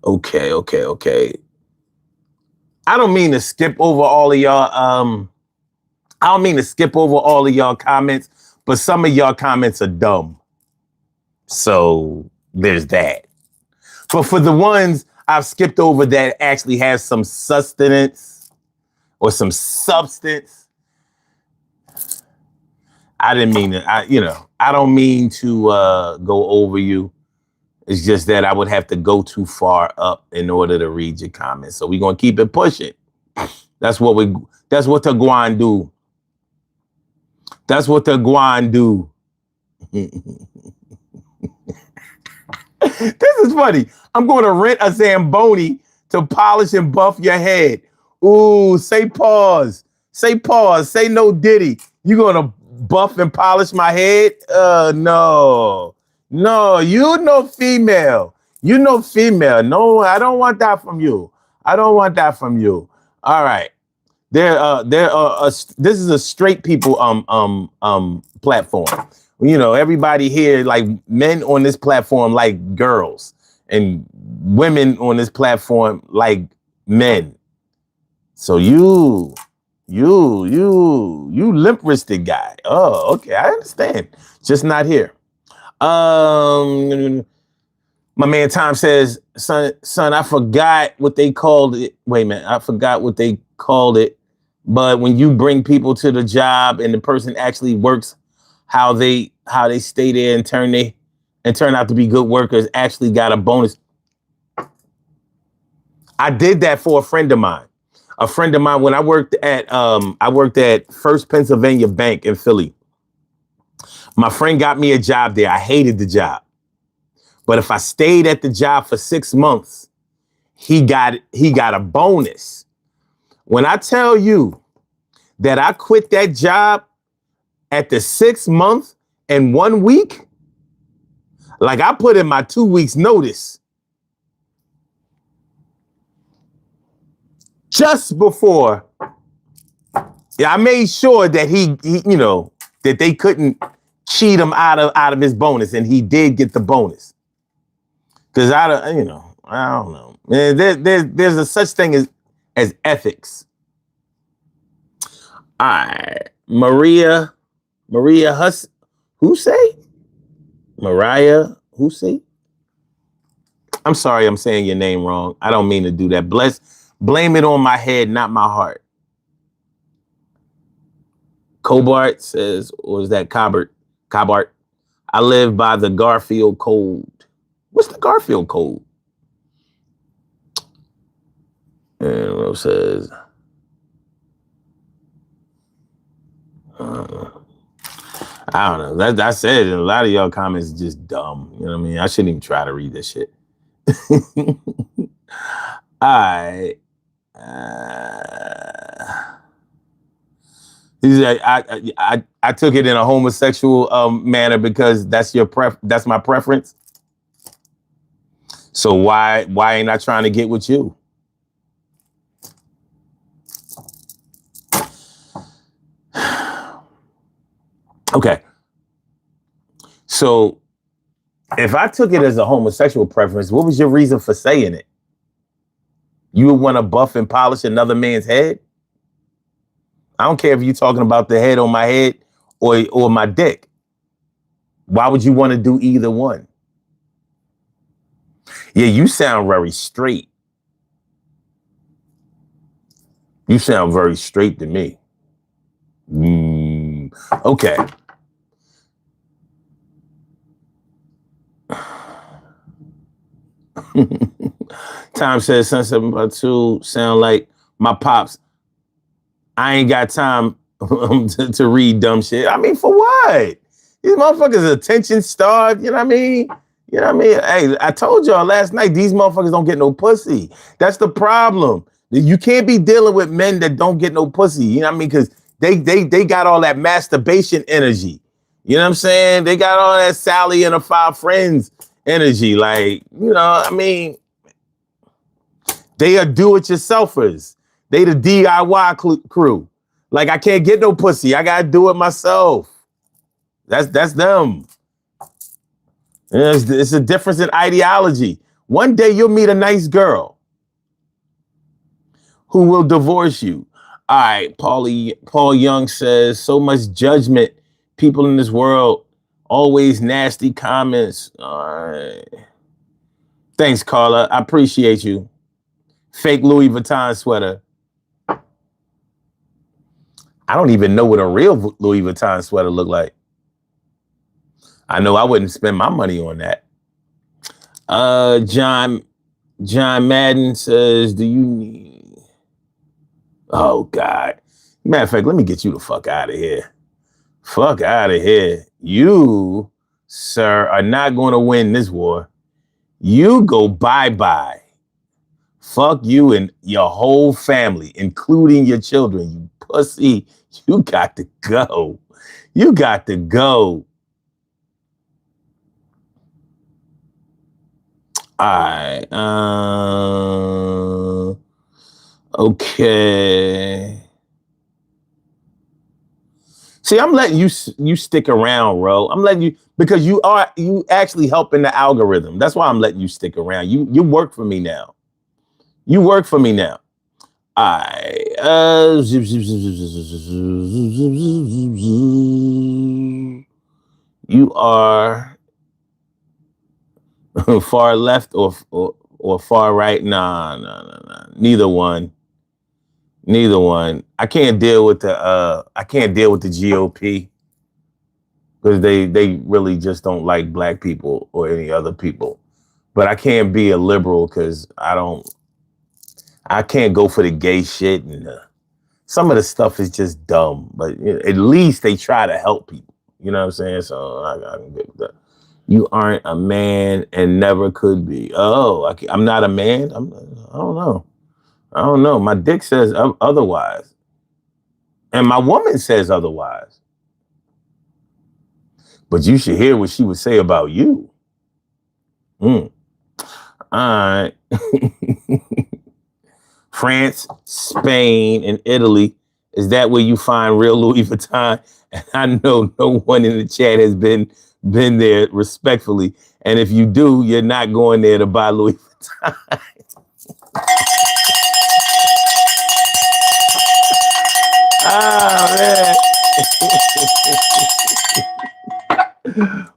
Okay. I don't mean to skip over all of y'all. I don't mean to skip over all of y'all comments, but some of y'all comments are dumb. So there's that. But for the ones I've skipped over that actually have some sustenance or some substance, I didn't mean to, I don't mean to go over you. It's just that I would have to go too far up in order to read your comments. So we're going to keep it pushing. That's what the guan do. That's what the guan do. This is funny. I'm going to rent a Zamboni to polish and buff your head. Ooh, say pause. Say pause. Say no diddy. You going to buff and polish my head? No. No, you no female. You no female. No, I don't want that from you. All right. This is a straight people platform. Everybody here, like men on this platform like girls, and women on this platform like men. So you limp-wristed guy. Oh, okay, I understand. Just not here. My man Tom says, son, I forgot what they called it. Wait a minute, I forgot what they called it. But when you bring people to the job and the person actually works, how they stay there and turn out to be good workers, actually got a bonus. I did that for a friend of mine. When I worked at First Pennsylvania Bank in Philly. My friend got me a job there. I hated the job. But if I stayed at the job for 6 months, he got a bonus When I tell you that I quit that job at the 6 month and 1 week, like I put in my 2 weeks notice just before. Yeah, I made sure that he that they couldn't cheat him out of his bonus, and he did get the bonus. Because I don't know. There's a such thing as ethics. All right, Mariah Hussey. I'm sorry, I'm saying your name wrong. I don't mean to do that. Blame it on my head, not my heart. Cobart says, or is that Cobart? I live by the Garfield Code. What's the Garfield Code? And Rose says, I don't know. That said, a lot of y'all comments are just dumb. You know what I mean? I shouldn't even try to read this shit. I took it in a homosexual manner because that's my preference. So why ain't I trying to get with you? Okay. So if I took it as a homosexual preference, what was your reason for saying it? You would want to buff and polish another man's head? I don't care if you're talking about the head on my head or my dick. Why would you want to do either one? Yeah, you sound very straight. You sound very straight to me. Okay. Tom says Sunset about 2 sound like my pops. I ain't got time to read dumb shit. I mean, for what? These motherfuckers attention starved. You know what I mean? Hey, I told y'all last night, these motherfuckers don't get no pussy. That's the problem. You can't be dealing with men that don't get no pussy. You know what I mean? Because they got all that masturbation energy. You know what I'm saying? They got all that Sally and her 5 friends energy. Like, I mean, they are do-it-yourselfers. They the DIY crew. Like, I can't get no pussy. I gotta do it myself. That's them. It's a difference in ideology. One day you'll meet a nice girl who will divorce you. All right, Paul Young says, so much judgment. People in this world, always nasty comments. All right. Thanks, Carla. I appreciate you. Fake Louis Vuitton sweater. I don't even know what a real Louis Vuitton sweater look like. I know I wouldn't spend my money on that. John Madden says, do you need... Oh, God. Matter of fact, let me get you the fuck out of here. Fuck out of here. You, sir, are not going to win this war. You go bye-bye. Fuck you and your whole family, including your children. You pussy. You got to go. You got to go. All right. Okay. See, I'm letting you stick around, Ro. I'm letting you, because you actually helping the algorithm. That's why I'm letting you stick around. You work for me now. You work for me now. All right. You are far left or far right? Nah. Neither one. I can't deal with the GOP because they really just don't like black people or any other people. But I can't be a liberal because I can't go for the gay shit, and some of the stuff is just dumb. But at least they try to help people. You know what I'm saying? So I can get with that. You aren't a man and never could be. Oh, I'm not a man. I don't know. I don't know. My dick says otherwise. And my woman says otherwise. But you should hear what she would say about you. All right. France, Spain, and Italy. Is that where you find real Louis Vuitton? And I know no one in the chat has been there respectfully. And if you do, you're not going there to buy Louis Vuitton. Oh, man.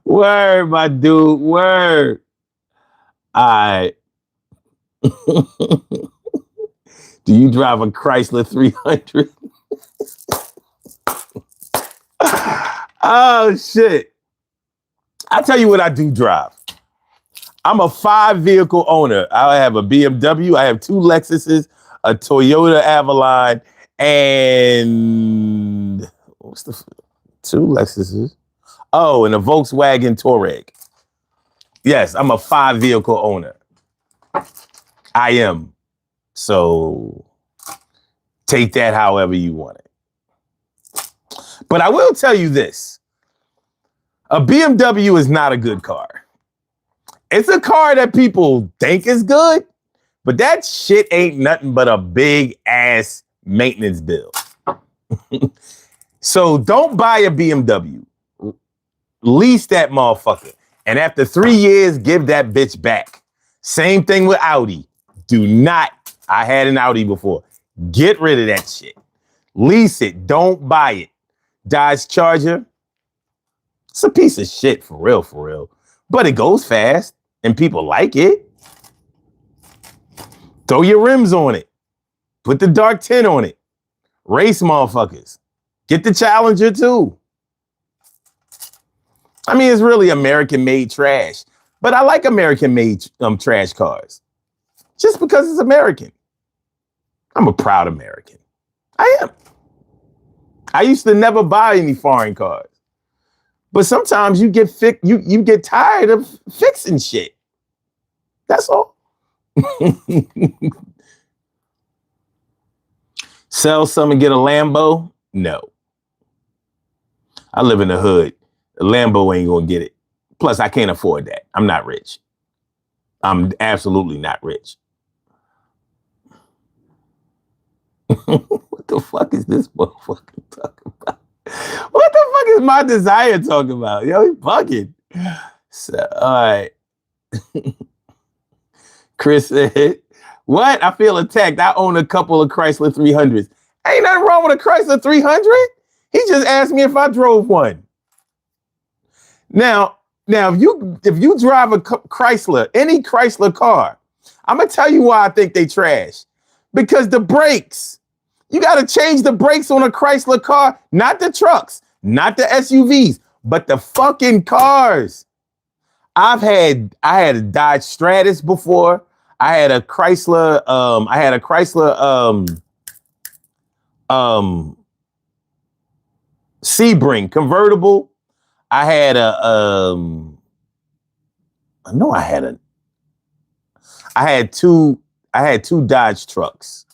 Word, my dude. Word. All right. Do you drive a Chrysler 300? Oh, shit. I'll tell you what I do drive. I'm a 5-vehicle owner. I have a BMW. I have 2 Lexuses, a Toyota Avalon, and what's the 2 Lexuses? Oh, and a Volkswagen Touareg. Yes, I'm a 5-vehicle owner. I am. So take that however you want it. But I will tell you this. A BMW is not a good car. It's a car that people think is good, but that shit ain't nothing but a big ass maintenance bill. So don't buy a BMW. Lease that motherfucker. And after 3 years, give that bitch back. Same thing with Audi. Do not. I had an Audi before. Get rid of that shit. Lease it. Don't buy it. Dodge Charger. It's a piece of shit for real, for real. But it goes fast and people like it. Throw your rims on it. Put the dark tint on it. Race motherfuckers. Get the Challenger too. I mean, it's really American-made trash. But I like American-made trash cars. Just because it's American. I'm a proud American. I am. I used to never buy any foreign cars. But sometimes you get you get tired of fixing shit. That's all. Sell some and get a Lambo? No. I live in the hood. A Lambo ain't gonna get it. Plus, I can't afford that. I'm not rich. I'm absolutely not rich. What the fuck is this motherfucker talking about? What the fuck is my desire talking about? Yo, he bugging. So, all right. Chris said, what? I feel attacked. I own a couple of Chrysler 300s. Ain't nothing wrong with a Chrysler 300. He just asked me if I drove one. Now, if you drive a Chrysler, any Chrysler car, I'm gonna tell you why I think they trash. Because the brakes. You got to change the brakes on a Chrysler car, not the trucks, not the SUVs, but the fucking cars. I had a Dodge Stratus before. I had a Chrysler Sebring convertible. I had two Dodge trucks.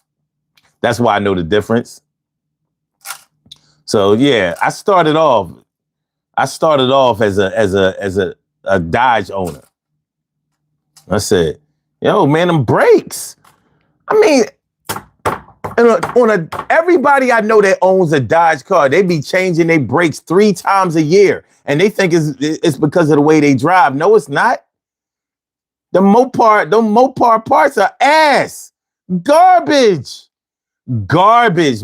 That's why I know the difference. So yeah, I started off as a Dodge owner. I said, yo, man, them brakes. I mean, everybody I know that owns a Dodge car, they be changing their brakes 3 times a year. And they think it's because of the way they drive. No, it's not. The Mopar parts are ass. Garbage,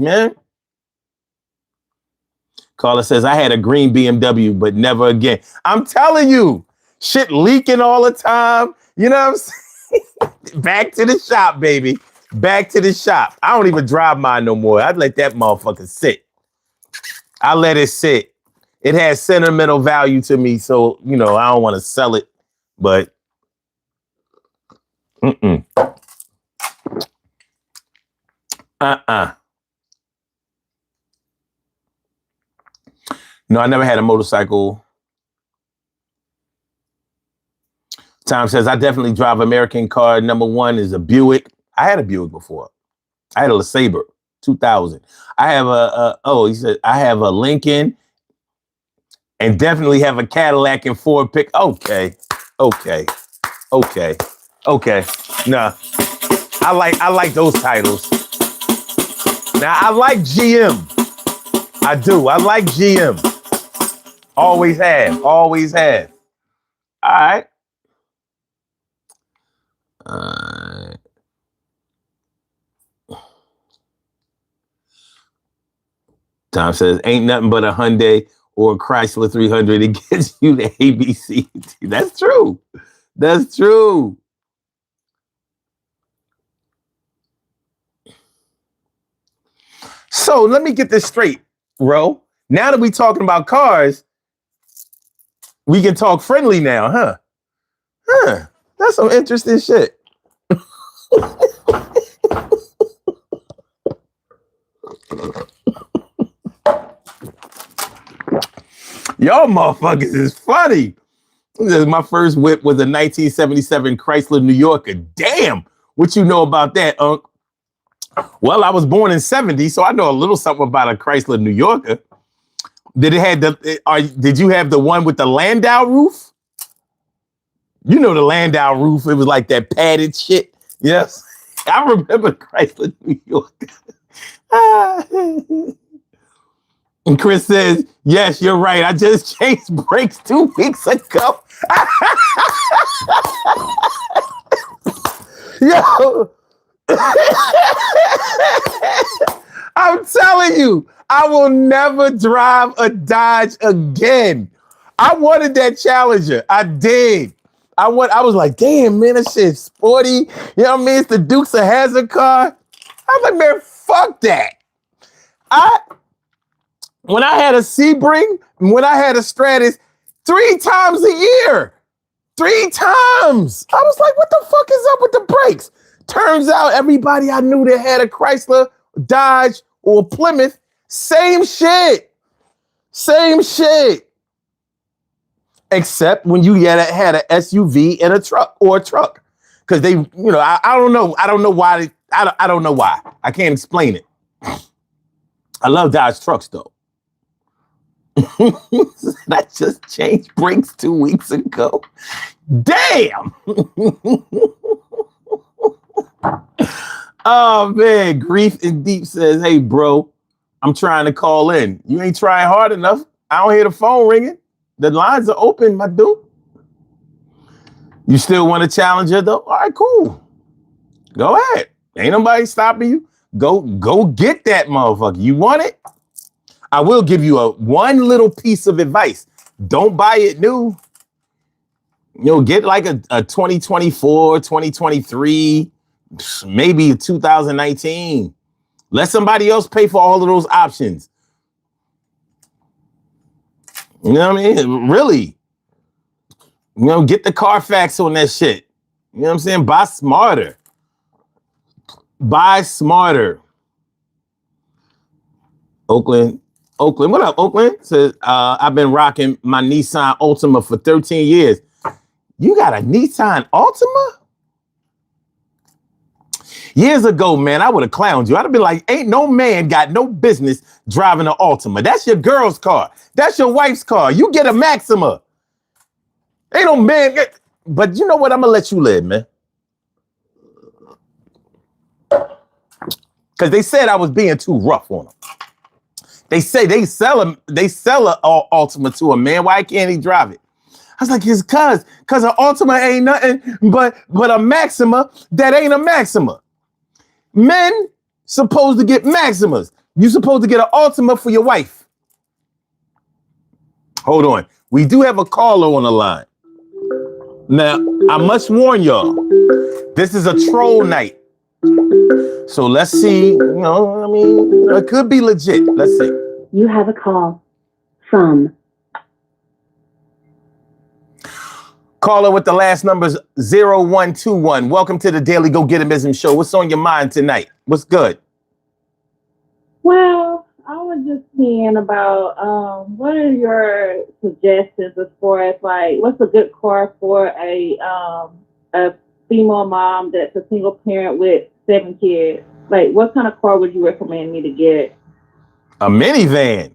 man. Carla says, I had a green BMW, but never again. I'm telling you, shit leaking all the time. You know what I'm saying? Back to the shop, baby. Back to the shop. I don't even drive mine no more. I'd let that motherfucker sit. I let it sit. It has sentimental value to me, so, I don't want to sell it, but No, I never had a motorcycle. Tom says, I definitely drive American car. Number 1 is a Buick. I had a Buick before. I had a Sabre, 2000. I have he said, I have a Lincoln and definitely have a Cadillac and Ford pick. Okay. Nah, I like those titles. Now, I like GM. I do. I like GM. Always have. All right. Tom says, ain't nothing but a Hyundai or a Chrysler 300. It gets you the ABC. That's true. That's true. So let me get this straight, Ro. Now that we're talking about cars, we can talk friendly now, huh? That's some interesting shit. Y'all motherfuckers is funny. My first whip was a 1977 Chrysler New Yorker. Damn, what you know about that, Unc? Well, I was born in 70, so I know a little something about a Chrysler New Yorker. Did you have the one with the Landau roof? You know the Landau roof. It was like that padded shit. Yes. I remember Chrysler New Yorker. And Chris says, yes, you're right. I just changed brakes 2 weeks ago. Yo. I'm telling you, I will never drive a Dodge again. I wanted that Challenger. I did. I was like, damn, man, that shit's sporty. You know what I mean? It's the Dukes of Hazzard car. I was like, man, fuck that. When I had a Sebring, when I had a Stratus, 3 times a year. 3 times. I was like, what the fuck is up with the brakes? Turns out everybody I knew that had a Chrysler, Dodge, or Plymouth, same shit. Same shit. Except when you had an SUV and a truck or a truck. Because they, I don't know. I don't know why. I don't know why. I can't explain it. I love Dodge trucks, though. I just changed brakes 2 weeks ago. Damn. Oh, man. Grief and Deep says, hey, bro, I'm trying to call in. You ain't trying hard enough. I don't hear the phone ringing. The lines are open, my dude. You still want a challenger, though? All right, cool. Go ahead. Ain't nobody stopping you. Go get that motherfucker. You want it? I will give you one little piece of advice. Don't buy it new. Get like a 2024, 2023, maybe 2019. Let somebody else pay for all of those options. You know what I mean? Really. Get the Carfax on that shit. You know what I'm saying? Buy smarter. Buy smarter. Oakland, what up, Oakland? Says, I've been rocking my Nissan Altima for 13 years. You got a Nissan Altima? Years ago, man, I would have clowned you. I'd have been like, ain't no man got no business driving an Altima. That's your girl's car. That's your wife's car. You get a Maxima. Ain't no man. But you know what? I'm going to let you live, man. Because they said I was being too rough on them. They say they sell a Altima to a man. Why can't he drive it? I was like, it's cause an Altima ain't nothing but a Maxima that ain't a Maxima. Men supposed to get Maximas. You supposed to get an Altima for your wife. Hold on. We do have a caller on the line. Now, I must warn y'all, this is a troll night. So let's see, it could be legit. Let's see. You have a call from caller with the last numbers 0121. Welcome to the Daily Go Getimism Show. What's on your mind tonight? What's good? Well, I was just seeing about what are your suggestions as far as like what's a good car for a female mom that's a single parent with 7 kids? Like, what kind of car would you recommend me to get? A minivan.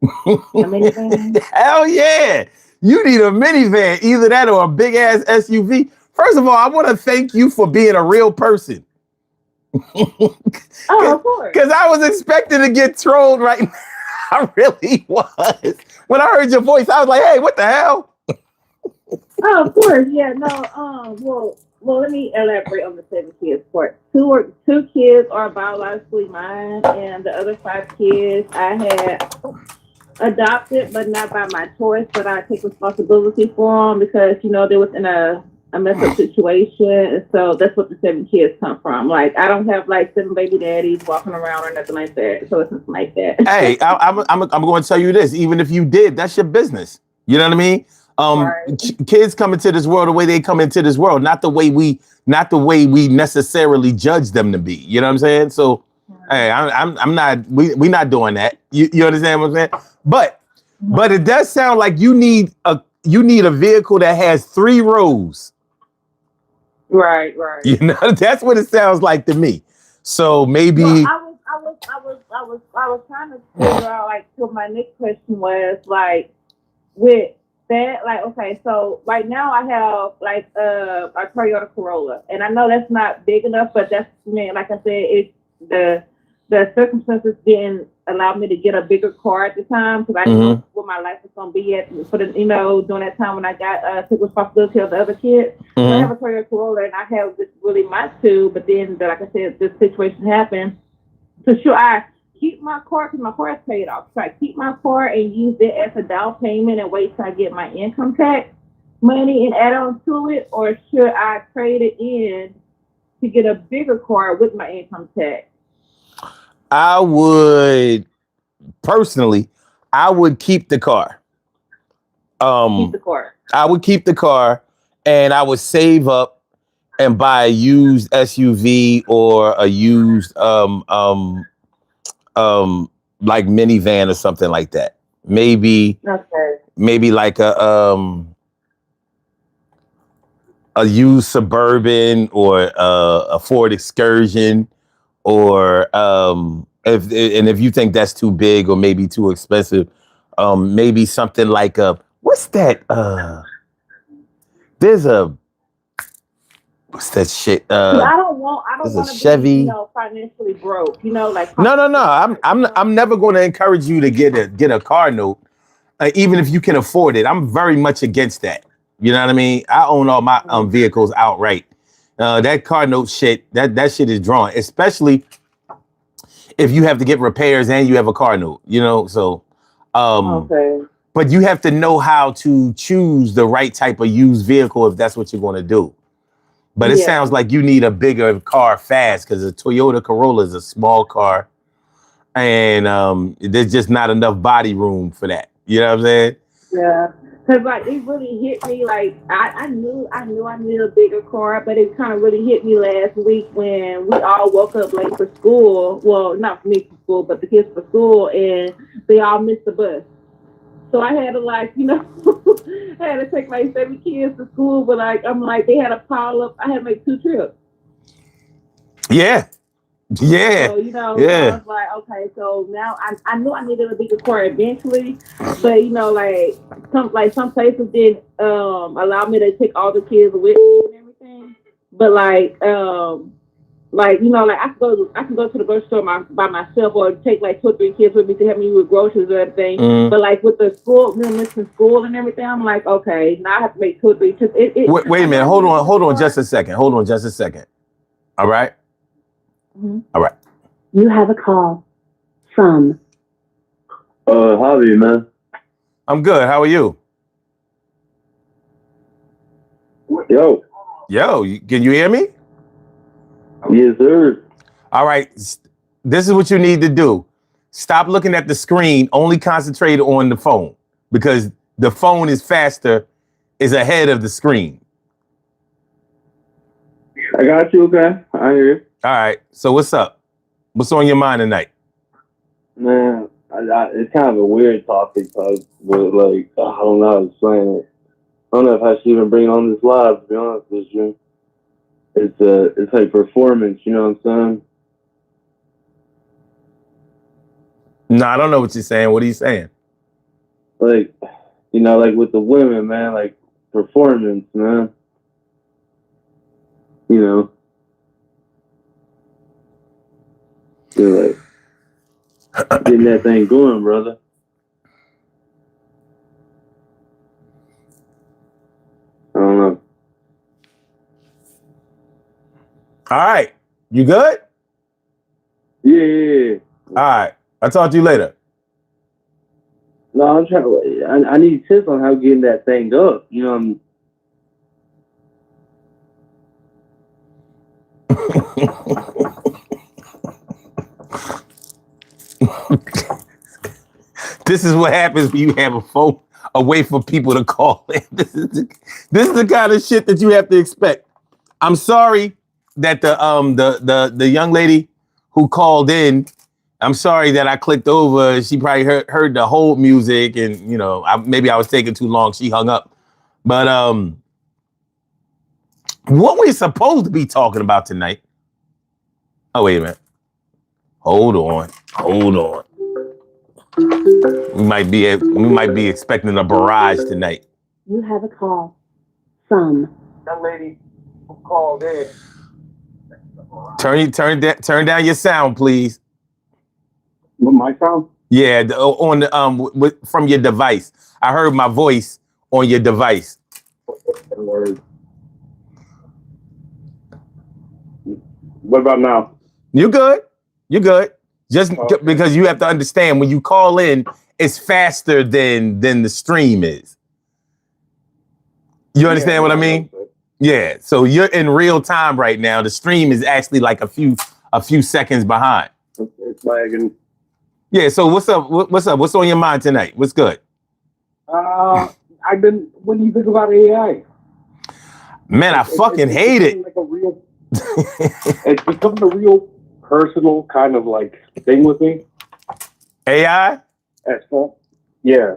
A minivan? Hell yeah. You need a minivan, either that or a big ass SUV. First of all, I want to thank you for being a real person. Oh, of course. Because I was expecting to get trolled right now. I really was. When I heard your voice, I was like, hey, what the hell? Oh, of course. Yeah, no, well, let me elaborate on the 7 kids part. Two kids are biologically mine, and the other 5 kids I had adopted, but not by my choice, but I take responsibility for them because, they was in a messed up situation. And so that's what the 7 kids come from. Like, I don't have like 7 baby daddies walking around or nothing like that. So it's nothing like that. Hey, I'm going to tell you this. Even if you did, that's your business. You know what I mean? Right. Kids come into this world the way they come into this world, not the way we necessarily judge them to be. You know what I'm saying? So, hey, I'm not. We not doing that. You understand what I'm saying? But it does sound like you need a vehicle that has 3 rows. Right. You know, that's what it sounds like to me. So maybe. Well, I was trying to figure out like what my next question was like with that, like, okay, so right now I have like a Toyota Corolla, and I know that's not big enough, but that's, like I said, it's the circumstances didn't allow me to get a bigger car at the time because I didn't know what my life was gonna be at for the during that time when I got took responsibility of the other kids. So I have a Toyota Corolla, and I have just really my 2, but then like I said, this situation happened. So should I keep my car because my car is paid off? Should I keep my car and use it as a down payment and wait till I get my income tax money and add on to it, or should I trade it in to get a bigger car with my income tax? I would personally, I would keep the car. Keep the car. I would keep the car, and I would save up and buy a used SUV or a used like minivan or something like that. Maybe like a used Suburban or a Ford Excursion, or if you think that's too big or maybe too expensive, maybe something like what's that? What's that shit? I don't want to Chevy. be, financially broke. Like No. I'm never going to encourage you to get a car note, even if you can afford it. I'm very much against that. You know what I mean? I own all my vehicles outright. That car note shit, that shit is drawn, especially if you have to get repairs and you have a car note. So okay. But you have to know how to choose the right type of used vehicle if that's what you're going to do. But it sounds like you need a bigger car fast, because a Toyota Corolla is a small car, and there's just not enough body room for that. You know what I'm saying? Yeah. Cause like it really hit me. Like I knew I needed a bigger car, but it kind of really hit me last week when we all woke up late for school. Well, not for me for school, but the kids for school, and they all missed the bus. So I had to I had to take my 7 kids to school, but they had a pile up. I had to make 2 trips. Yeah. So, I was like, okay, so now I knew I needed a bigger car eventually, but some places didn't allow me to take all the kids with me and everything. But I can go to the grocery store by myself, or take like 2 or 3 kids with me to help me with groceries or everything. But with the school, missing school and everything, I'm like, okay, now I have to make 2 or 3 trips. Wait a minute, hold on just a second. All right. All right. You have a call from. Javi, man. I'm good. How are you? Yo. Can you hear me? Yes, sir. All right. This is what you need to do. Stop looking at the screen. Only concentrate on the phone, because the phone is is ahead of the screen. I got you. Okay. I hear you. All right. So what's up? What's on your mind tonight? Man, it's kind of a weird topic, but I don't know how to explain it. I don't know if I should even bring it on this live, to be honest with you. It's like performance, you know what I'm saying? No, I don't know what you're saying. What are you saying? Like, you know, like with the women, man, like performance, man. You know, you're like getting that thing going, brother. I don't know. All right. You good? Yeah. All right. I'll talk to you later. No, I'm trying. I need tips on how getting that thing up. You know, This is what happens when you have a phone away for people to call in. This is the kind of shit that you have to expect. I'm sorry that the young lady who called in, I'm sorry that I clicked over. She probably heard the whole music, and you know, maybe I was taking too long. She hung up. But what we're supposed to be talking about tonight? Oh, wait a minute. Hold on. We might be expecting a barrage tonight. You have a call from that lady who called in. Turn down your sound, please. With my sound? Yeah, on the from your device. I heard my voice on your device. What about now? You're good. Just because you have to understand when you call in, it's faster than the stream is. You understand what I mean? Yeah. So you're in real time right now. The stream is actually like a few seconds behind. It's lagging. Yeah. So what's up? What's up? What's on your mind tonight? What's good? What do you think about AI? Man, I fucking hate it. Like it's becoming a real personal kind of like thing with me. AI? Yeah.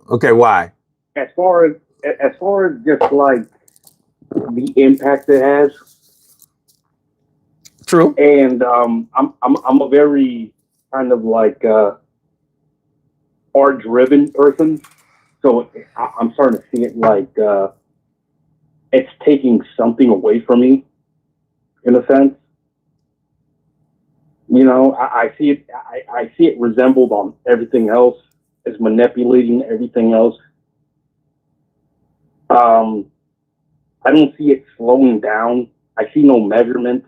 Okay, why? As far as just like the impact it has. True. And I'm a very kind of like art driven person. So I'm starting to see it like it's taking something away from me, in a sense. You know, I see it. I see it resembled on everything else. It's manipulating everything else. I don't see it slowing down. I see no measurement.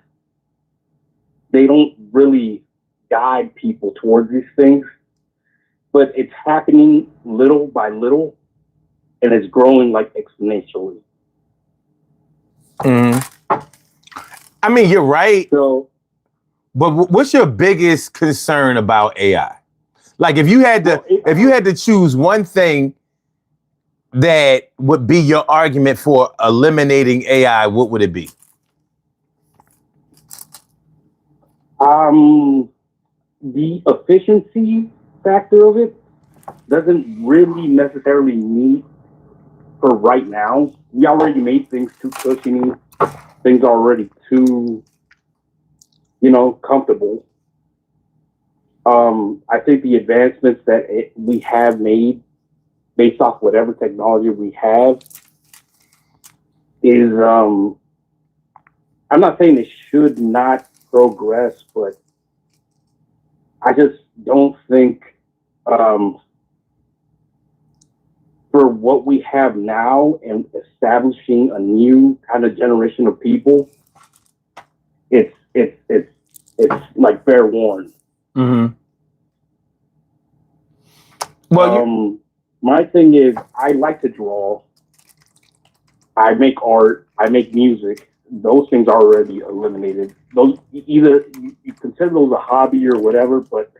They don't really guide people towards these things, but it's happening little by little, and it's growing like exponentially. I mean, you're right. So, but what's your biggest concern about AI? Like, if you had to choose one thing that would be your argument for eliminating AI, what would it be? The efficiency factor of it doesn't really necessarily need for right now. We already made things too cushiony, things already too, comfortable. I think the advancements that we have made based off whatever technology we have is, I'm not saying it should not progress, but I just don't think for what we have now and establishing a new kind of generation of people, it's like fair warning. Mm-hmm. Well, my thing is, I like to draw. I make art. I make music. Those things are already eliminated. Those either you consider those a hobby or whatever, but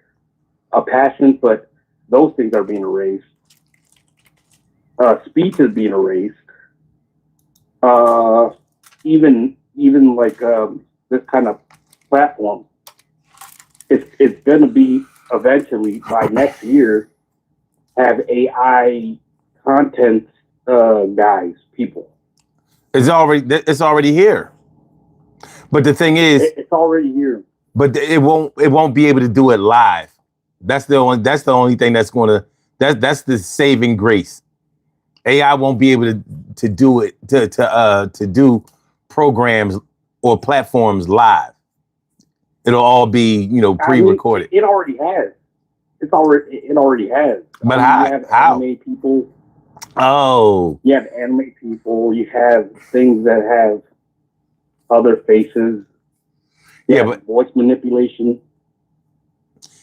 a passion. But those things are being erased. Speech is being erased. Even like this kind of platform, it's going to be eventually by next year have AI content guys, people. It's already here. But the thing is, it's already here. But it won't be able to do it live. That's the only thing that's that's the saving grace. AI won't be able to do it to do programs or platforms live. It'll all be, pre-recorded. It already has. It already has. But You have how? anime people. Oh. You have anime people. You have things that have other faces. Yeah, but voice manipulation.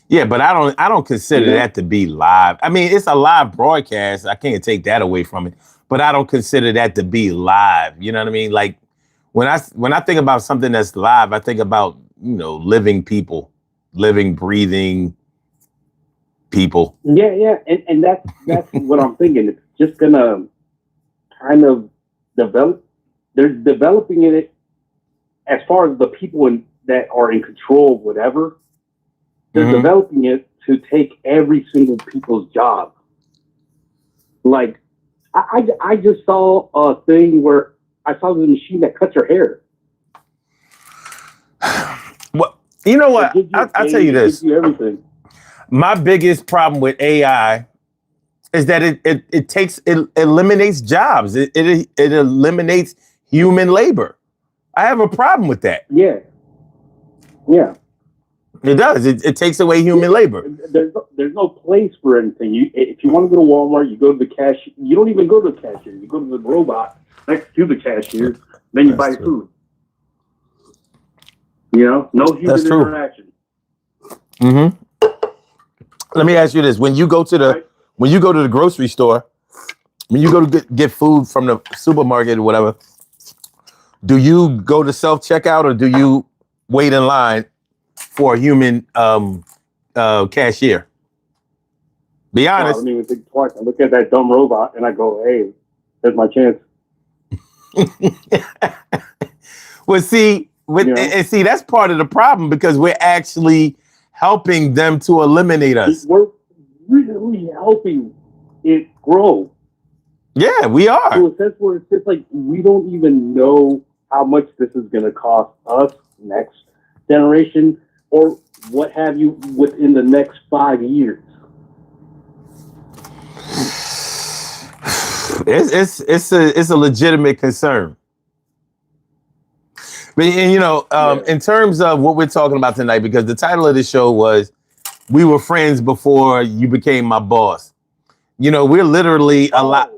Yeah, but I don't consider that to be live. I mean, it's a live broadcast. I can't take that away from it. But I don't consider that to be live. You know what I mean? Like when I think about something that's live, I think about, living people, living, breathing people. Yeah. And that's what I'm thinking. It's just gonna kind of develop. They're developing it as far as the people that are in control of whatever. They're developing it to take every single people's job. Like, I just saw a thing where I saw the machine that cuts your hair. Well, you know what? I'll tell you this. Gives you everything. My biggest problem with AI is that it eliminates jobs. It eliminates human labor. I have a problem with that. Yeah. It does. It takes away human labor. There's no place for anything. If you want to go to Walmart, you go to the cashier. You don't even go to the cashier. You go to the robot next to the cashier. Then you buy your food. No human interaction. Mm-hmm. Let me ask you this: when you go to the grocery store, when you go to get food from the supermarket or whatever, do you go to self checkout or do you wait in line for a human cashier? Be honest. I don't even think twice. I look at that dumb robot and I go, "Hey, there's my chance." Well, see, and see, that's part of the problem because we're actually helping them to eliminate us. We're really helping it grow. Yeah, we are. To a sense where it's just like we don't even know how much this is going to cost us next generation or what have you within the next 5 years. It's a legitimate concern. But in terms of what we're talking about tonight, because the title of the show was "We Were Friends Before You Became My Boss." We're literally a lot.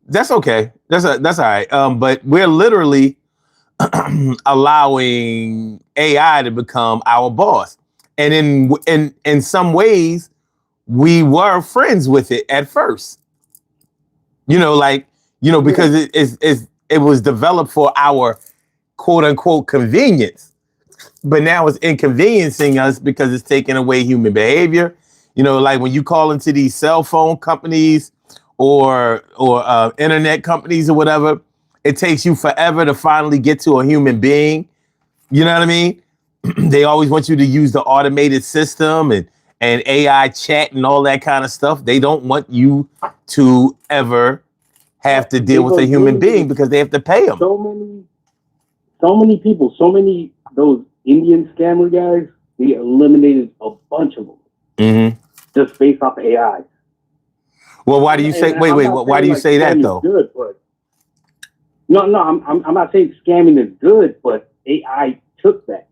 That's okay. That's all right. But we're literally allowing AI to become our boss, and in some ways, we were friends with it at first. Because it was developed for our quote unquote convenience, but now it's inconveniencing us because it's taking away human behavior. Like when you call into these cell phone companies or internet companies or whatever, it takes you forever to finally get to a human being. You know what I mean? They always want you to use the automated system and AI chat and all that kind of stuff. They don't want you to ever have to deal with a human being because they have to pay them. So many people, those Indian scammer guys, we eliminated a bunch of them just based off AI. Well, why do you say? Wait. Why do you say that though? Good, but no. I'm not saying scamming is good, but AI took that.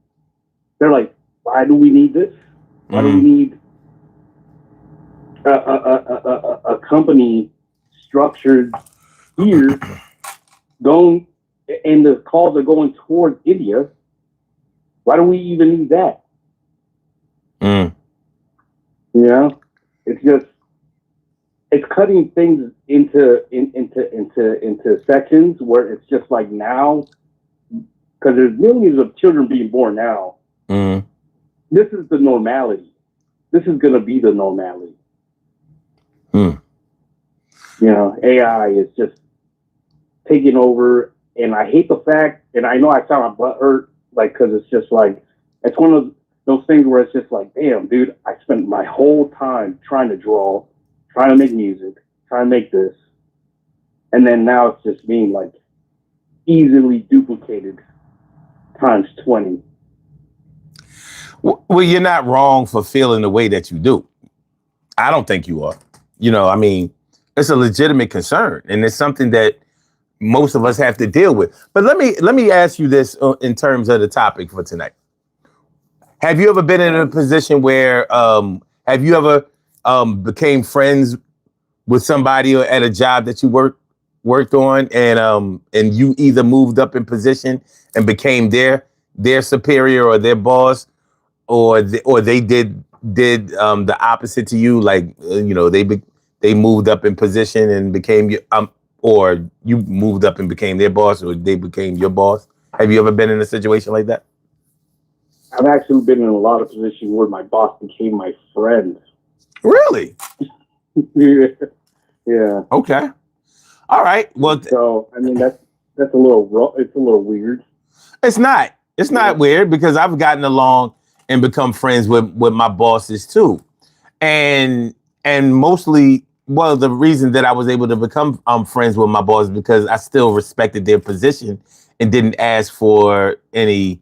They're like, why do we need this? Why do we need a company structured here going? And the calls are going towards India. Why do we even need that? It's cutting things into sections where it's just like now, because there's millions of children being born now. This is the normality. This is going to be the normality. AI is just taking over. And I hate the fact, and I know I sound butthurt, because it's just like, it's one of those things where it's just like, damn, dude, I spent my whole time trying to draw, trying to make music, trying to make this. And then now it's just being like easily duplicated times 20. Well, you're not wrong for feeling the way that you do. I don't think you are. You know, I mean, it's a legitimate concern, and it's something that most of us have to deal with. But let me ask you this in terms of the topic for tonight. Have you ever been in a position where have you ever became friends with somebody at a job that you worked on, and you either moved up in position and became their superior or their boss, or they did the opposite to you, like you know, they moved up in position and became your or you moved up and became their boss, or they became your boss? Have you ever been in a situation like that? I've actually been in a lot of positions where my boss became my friend. Really? Yeah. Okay. All right. Well, So I mean that's a little it's a little weird. it's not. It's not weird, because I've gotten along and become friends with my bosses too, and mostly, well, the reason that I was able to become friends with my boss is because I still respected their position and didn't ask for any,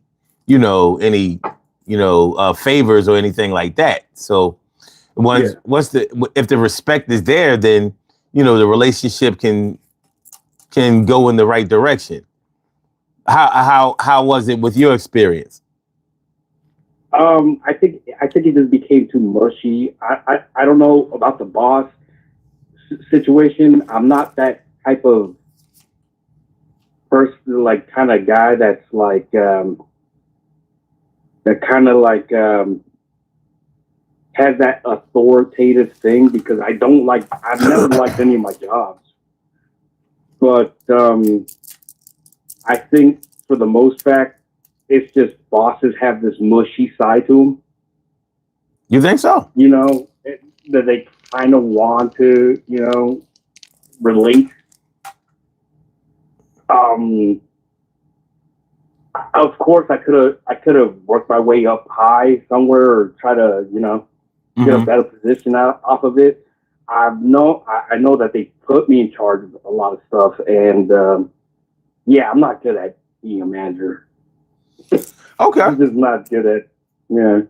favors or anything like that. So once if the respect is there, then the relationship can go in the right direction. How was it with your experience? I think it just became too mushy. I don't know about the boss situation. I'm not that type of person, like kind of guy that's like that kind of like has that authoritative thing, because I've never liked any of my jobs. But I think for the most fact, it's just bosses have this mushy side to them. You think so? That they kind of want to, relate. Of course, I could have worked my way up high somewhere, or try to, get a better position off of it. I know that they put me in charge of a lot of stuff, and I'm not good at being a manager. Okay. I'm just not good at. Yeah.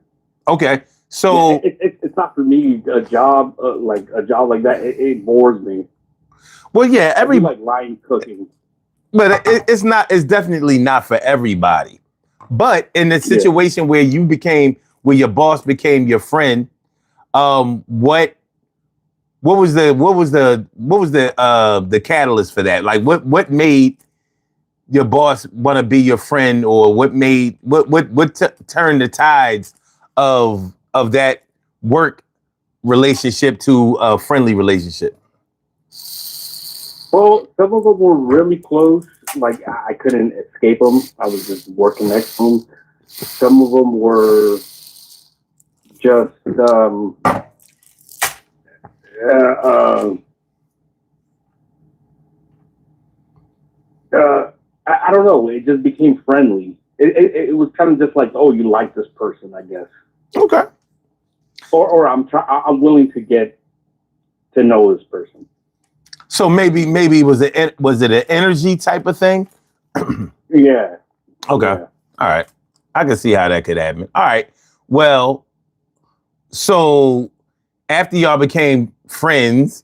Okay. So it's not for me. A job like that, it bores me. Well, yeah, I do like line cooking, but it's not. It's definitely not for everybody. But in the situation where your boss became your friend, what was the catalyst for that? Like, what made your boss want to be your friend, or what turned the tides of that work relationship to a friendly relationship? Well, some of them were really close. Like I couldn't escape them. I was just working next to them. Some of them were just I don't know. It just became friendly. It was kind of just like, oh, you like this person, I guess. Okay. Or I'm willing to get to know this person. So maybe was it an energy type of thing? Yeah. Okay. Yeah. All right. I can see how that could happen. All right. Well, so after y'all became friends,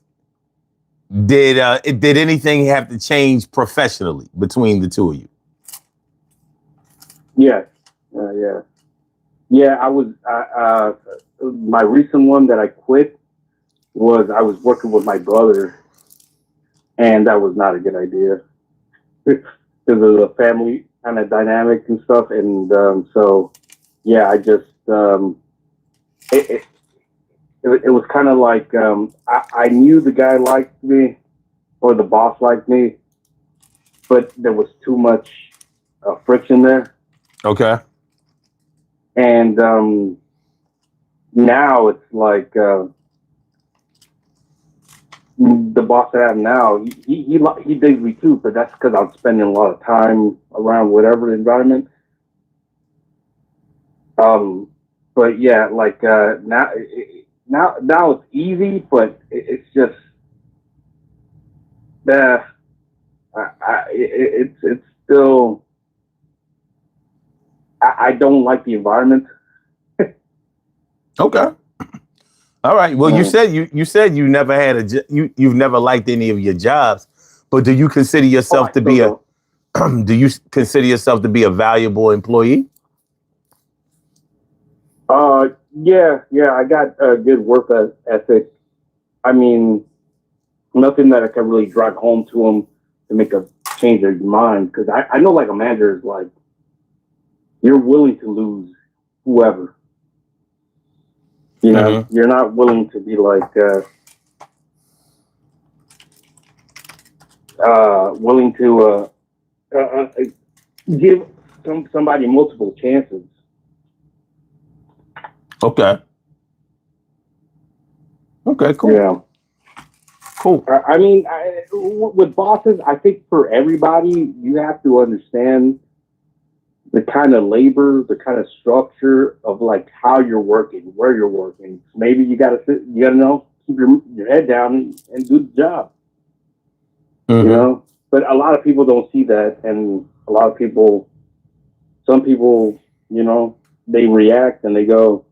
did anything have to change professionally between the two of you? Yeah. Yeah. I was my recent one that I quit was I was working with my brother, and that was not a good idea because of the family kind of dynamic and stuff. And so, yeah, I just it was kind of like I knew the guy liked me, or the boss liked me, but there was too much friction there. Okay. And now it's like the boss that I have now, he digs me too, but that's because I'm spending a lot of time around whatever environment. But yeah, like now it's easy, but it's just it's still I don't like the environment. Okay. All right. Well, you said you never had you've never liked any of your jobs, but do you consider yourself to be a do you consider yourself to be a valuable employee? Yeah, I got a good work ethic. I mean, nothing that I can really drive home to them to make a change their mind. Because I know, like, a manager is like, you're willing to lose whoever. You know, you're not willing to be like, willing to give somebody multiple chances. Okay. Okay, cool. Yeah. Cool. I mean, with bosses, I think for everybody, you have to understand the kind of labor, the kind of structure of like how you're working, where you're working. Maybe you gotta know, keep your head down and do the job. You know, but a lot of people don't see that, and a lot of people, some people, you know, they react and they go,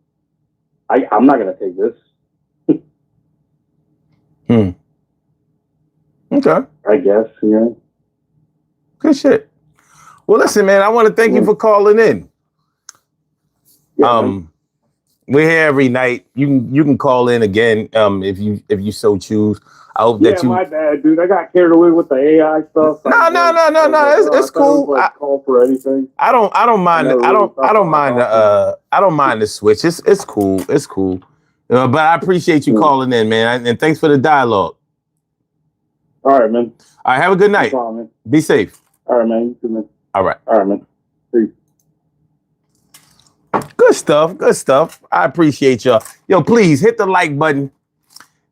I'm not gonna take this. Okay. I guess, yeah. Good shit. Well, listen, man, I want to thank you for calling in. Yeah, we're here every night. You can call in again if you so choose. I hope that you. My bad, dude. I got carried away with the AI stuff. No. It's cool. Call for anything. I don't mind. I don't mind the switch. It's cool. It's cool. But I appreciate you calling in, man, and thanks for the dialogue. All right, man. All right, have a good night. No problem, man. Be safe. All right, man. You too, man. All right. All right, man. Peace. Good stuff. Good stuff. I appreciate y'all. Yo, please hit the like button.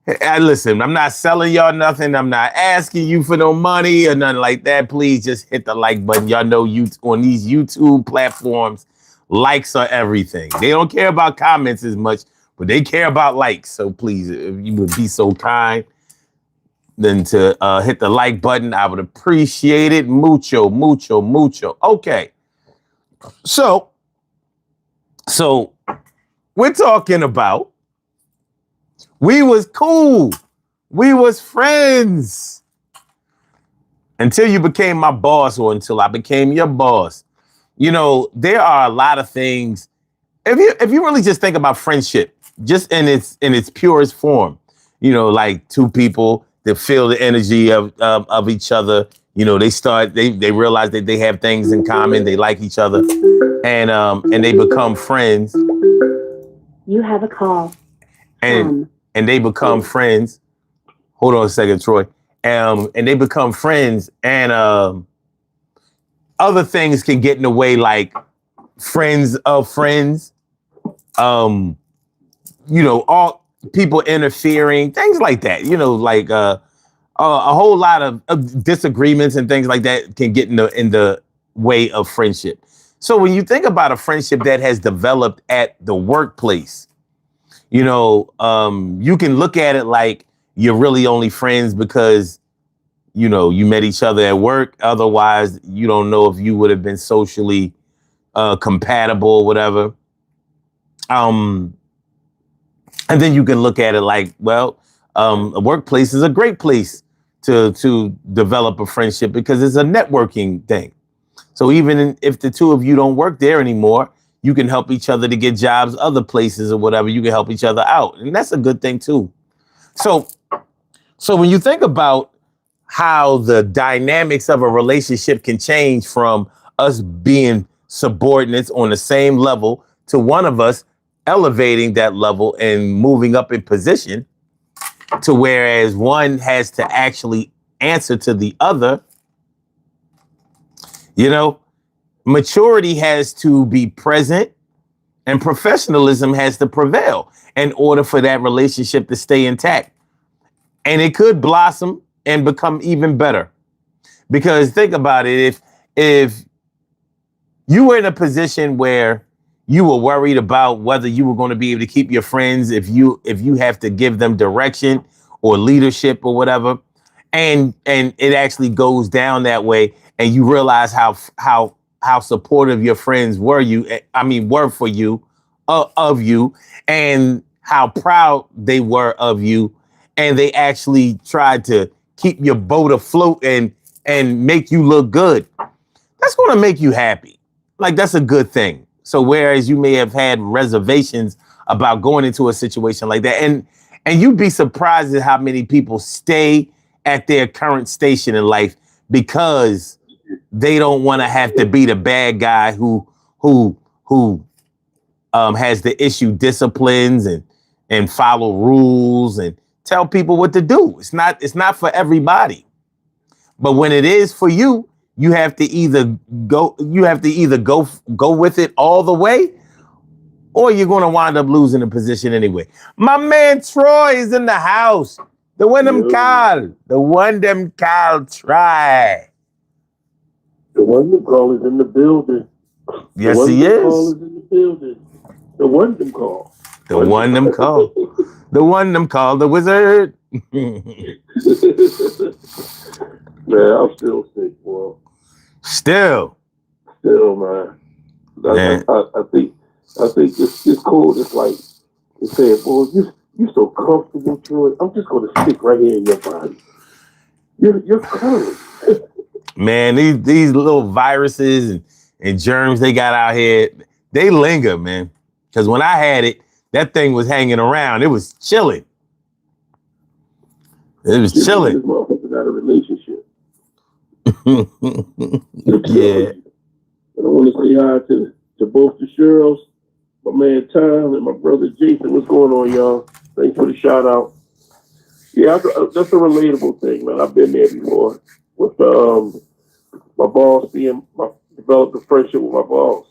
Hey, listen, I'm not selling y'all nothing. I'm not asking you for no money or nothing like that. Please just hit the like button. Y'all know you on these YouTube platforms, likes are everything. They don't care about comments as much, but they care about likes. So please, if you would be so kind, then to hit the like button, I would appreciate it. Mucho. Okay. So we're talking about we was cool. We was friends until you became my boss or until I became your boss. You know, there are a lot of things. If you really just think about friendship, just in its purest form, you know, like two people that feel the energy of each other. You know, they realize that they have things in common. They like each other, and they become friends. You have a call. And they become friends. Hold on a second, Troy. And they become friends, and other things can get in the way, like friends of friends. You know, all people interfering, things like that. You know, like a whole lot of disagreements and things like that can get in the way of friendship. So when you think about a friendship that has developed at the workplace, you know, you can look at it like you're really only friends because, you know, you met each other at work. Otherwise, you don't know if you would have been socially compatible or whatever. And then you can look at it like, well, a workplace is a great place to develop a friendship because it's a networking thing. So even if the two of you don't work there anymore, you can help each other to get jobs other places or whatever. You can help each other out. And that's a good thing, too. So when you think about how the dynamics of a relationship can change from us being subordinates on the same level to one of us elevating that level and moving up in position to whereas one has to actually answer to the other, you know, maturity has to be present and professionalism has to prevail in order for that relationship to stay intact. And it could blossom and become even better. Because think about it, if you were in a position where you were worried about whether you were going to be able to keep your friends, if you have to give them direction or leadership or whatever, and it actually goes down that way, and you realize how supportive your friends were for you, of you, and how proud they were of you, and they actually tried to keep your boat afloat and make you look good, that's going to make you happy. Like, that's a good thing. So whereas you may have had reservations about going into a situation like that, and you'd be surprised at how many people stay at their current station in life because they don't want to have to be the bad guy who has to issue disciplines and follow rules and tell people what to do. It's not for everybody. But when it is for you, you have to either go with it all the way, or you're going to wind up losing the position anyway. My man Troy is in the house. The one them call try. The one them call is in the building. Yes, he is. Call is in the building. The one them call. The one them call. The one them call the wizard. Man, I'm still sick, boy. Still, man. I think this cold is like it's saying, boy, you so comfortable, Troy. I'm just gonna stick right here in your body. You're cold. Man, these little viruses and germs they got out here, they linger, man. Because when I had it, that thing was hanging around. It was chilling. It was chilling. This motherfucker got a relationship. Yeah. I want to say hi to both the Cheryls, my man Tom and my brother Jason. What's going on, y'all? Thanks for the shout out. Yeah, that's a relatable thing, man. I've been there before with my boss developed a friendship with my boss.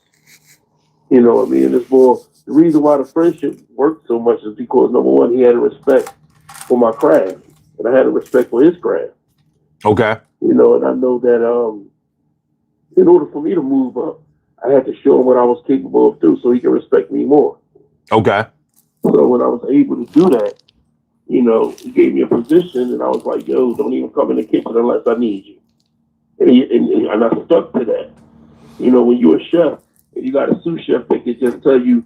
You know what I mean? It's more, the reason why the friendship worked so much is because, number one, he had a respect for my craft, and I had a respect for his craft. Okay. You know, and I know that in order for me to move up, I had to show him what I was capable of too, so he can respect me more. Okay. So when I was able to do that, you know, he gave me a position, and I was like, yo, don't even come in the kitchen unless I need you. And I stuck to that. You know, when you're a chef, and you got a sous chef that can just tell you,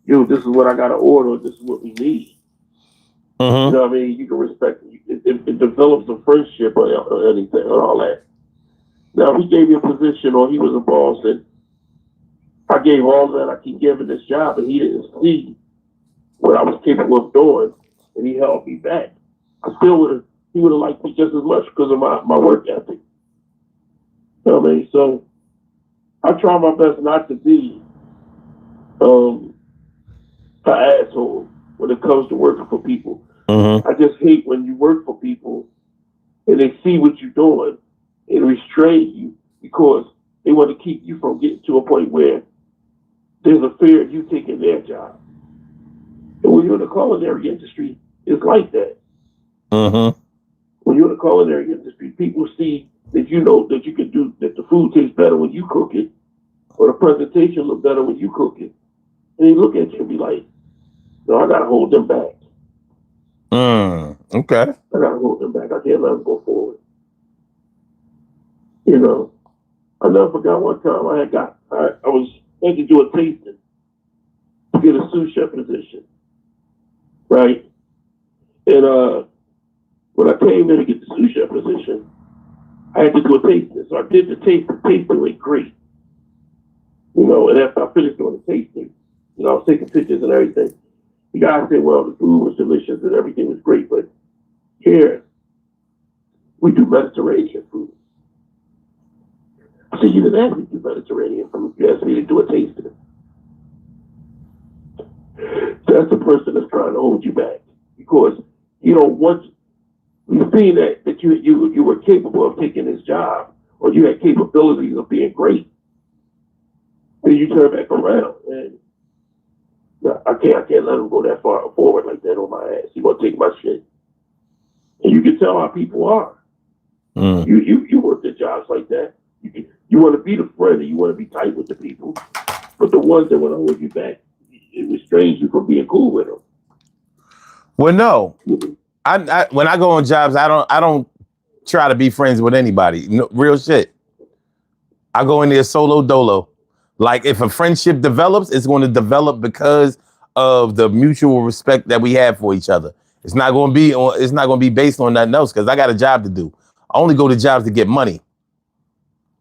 yo, this is what I got to order, this is what we need. Mm-hmm. You know what I mean? You can respect it. It develops a friendship or anything or all that. Now, he gave me a position, or he was a boss, and I gave all that I could give in this job, and he didn't see what I was capable of doing, and he held me back. He would have liked me just as much because of my work ethic. You know what I mean? So I try my best not to be an asshole when it comes to working for people. Mm-hmm. I just hate when you work for people and they see what you're doing and restrain you because they want to keep you from getting to a point where there's a fear of you taking their job. And when you're in the culinary industry, it's like that. Mm-hmm. When you're in the culinary industry, people see that you know that you can do, that the food tastes better when you cook it, or the presentation look better when you cook it. And they look at you and be like, no, I got to hold them back. Okay. I got to hold them back. I can't let them go forward. You know, I never forgot one time I had to do a tasting to get a sous chef position, right? And when I came in to get the sous chef position, I had to do a tasting. So I did the tasting. The tasting went great. You know, and after I finished doing the tasting, you know, I was taking pictures and everything. The guy said, well, the food was delicious and everything was great, but here, we do Mediterranean food. I said, you didn't ask me to do Mediterranean food. You asked me to do a tasting. That's the person that's trying to hold you back because, you know, once we've seen that you were capable of taking this job or you had capabilities of being great, then you turn back around and I can't let him go that far forward like that on my ass. He gonna take my shit. And you can tell how people are. You work at jobs like that. You want to be the friend and you want to be tight with the people, but the ones that want to hold you back, it restrains you from being cool with them. Well, no, I when I go on jobs, I don't try to be friends with anybody. No, real shit. I go in there solo dolo. Like if a friendship develops, it's going to develop because of the mutual respect that we have for each other. It's not going to be based on nothing else because I got a job to do. I only go to jobs to get money.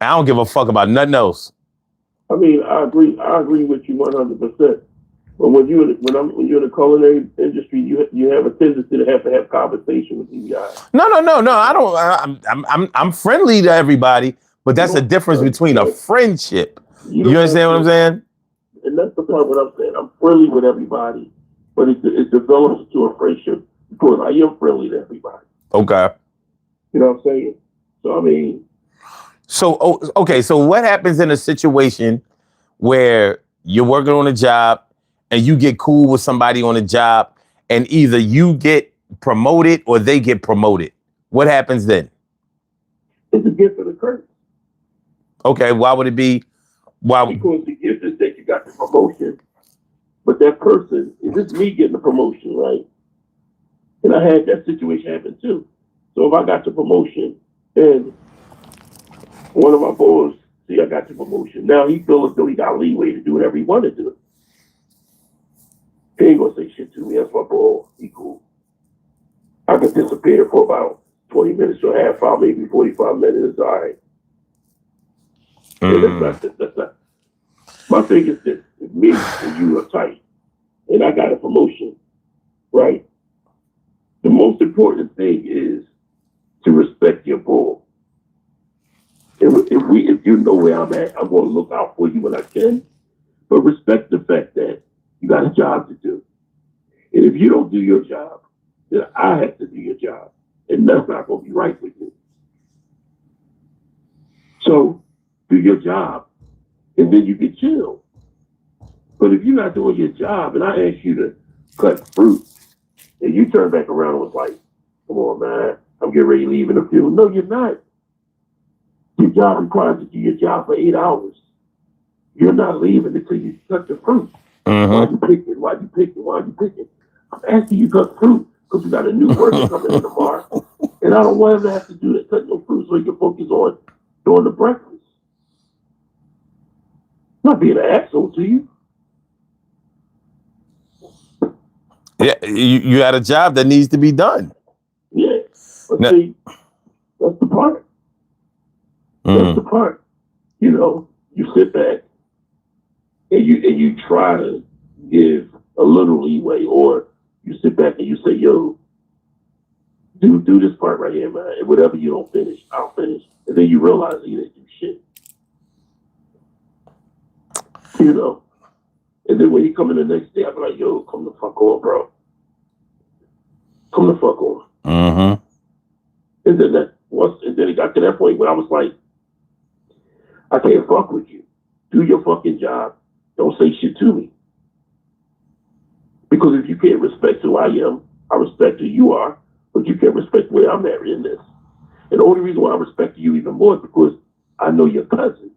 I don't give a fuck about nothing else. I mean, I agree with you 100%. But when you're in the culinary industry, you have a tendency to have conversation with these guys. No. I don't. I'm friendly to everybody, but that's a difference between a friendship. You understand what I'm saying? And that's the part what I'm saying. I'm friendly with everybody, but it develops into a friendship because I am friendly to everybody. Okay. You know what I'm saying? So I mean. Okay. So what happens in a situation where you're working on a job and you get cool with somebody on a job and either you get promoted or they get promoted? What happens then? It's a gift of the curse. Okay, why would it be? Why? Because the gift is that you got the promotion, but that person, it's me getting the promotion, right? And I had that situation happen too. So if I got the promotion and one of my boys, see, I got the promotion. Now he feels as though he got leeway to do whatever he wanted to do. He ain't gonna say shit to me. That's my boy. He cool. I could disappear for about 20 minutes or a half hour, maybe 45 minutes. All right. That's not. My thing is this: if me and you are tight, and I got a promotion, right? The most important thing is to respect your bull. If you know where I'm at, I'm going to look out for you when I can, but respect the fact that you got a job to do. And if you don't do your job, then I have to do your job, and that's not going to be right with you. So do your job, and then you can chill. But if you're not doing your job, and I ask you to cut fruit, and you turn back around and was like, come on, man, I'm getting ready to leave in a few. No, you're not. Your job requires you to do your job for 8 hours. You're not leaving until you cut the fruit. Mm-hmm. Why you picking? I'm asking you to cut fruit because we got a new worker coming in tomorrow. And I don't want him to have to do that, cut no fruit so he can focus on doing the breakfast. Not being an asshole to you. Yeah, you got a job that needs to be done. Yeah. But see, that's the part. That's the part. You know, you sit back and you try to give a little leeway, or you sit back and you say, yo, do this part right here, man. And whatever you don't finish, I'll finish. And then you realize you didn't do shit. You know? And then when you come in the next day, I'll be like, yo, come the fuck on, bro. Come the fuck on. Mm-hmm. And then it got to that point where I was like, I can't fuck with you. Do your fucking job. Don't say shit to me. Because if you can't respect who I am, I respect who you are, but you can't respect where I'm at in this. And the only reason why I respect you even more is because I know your cousin.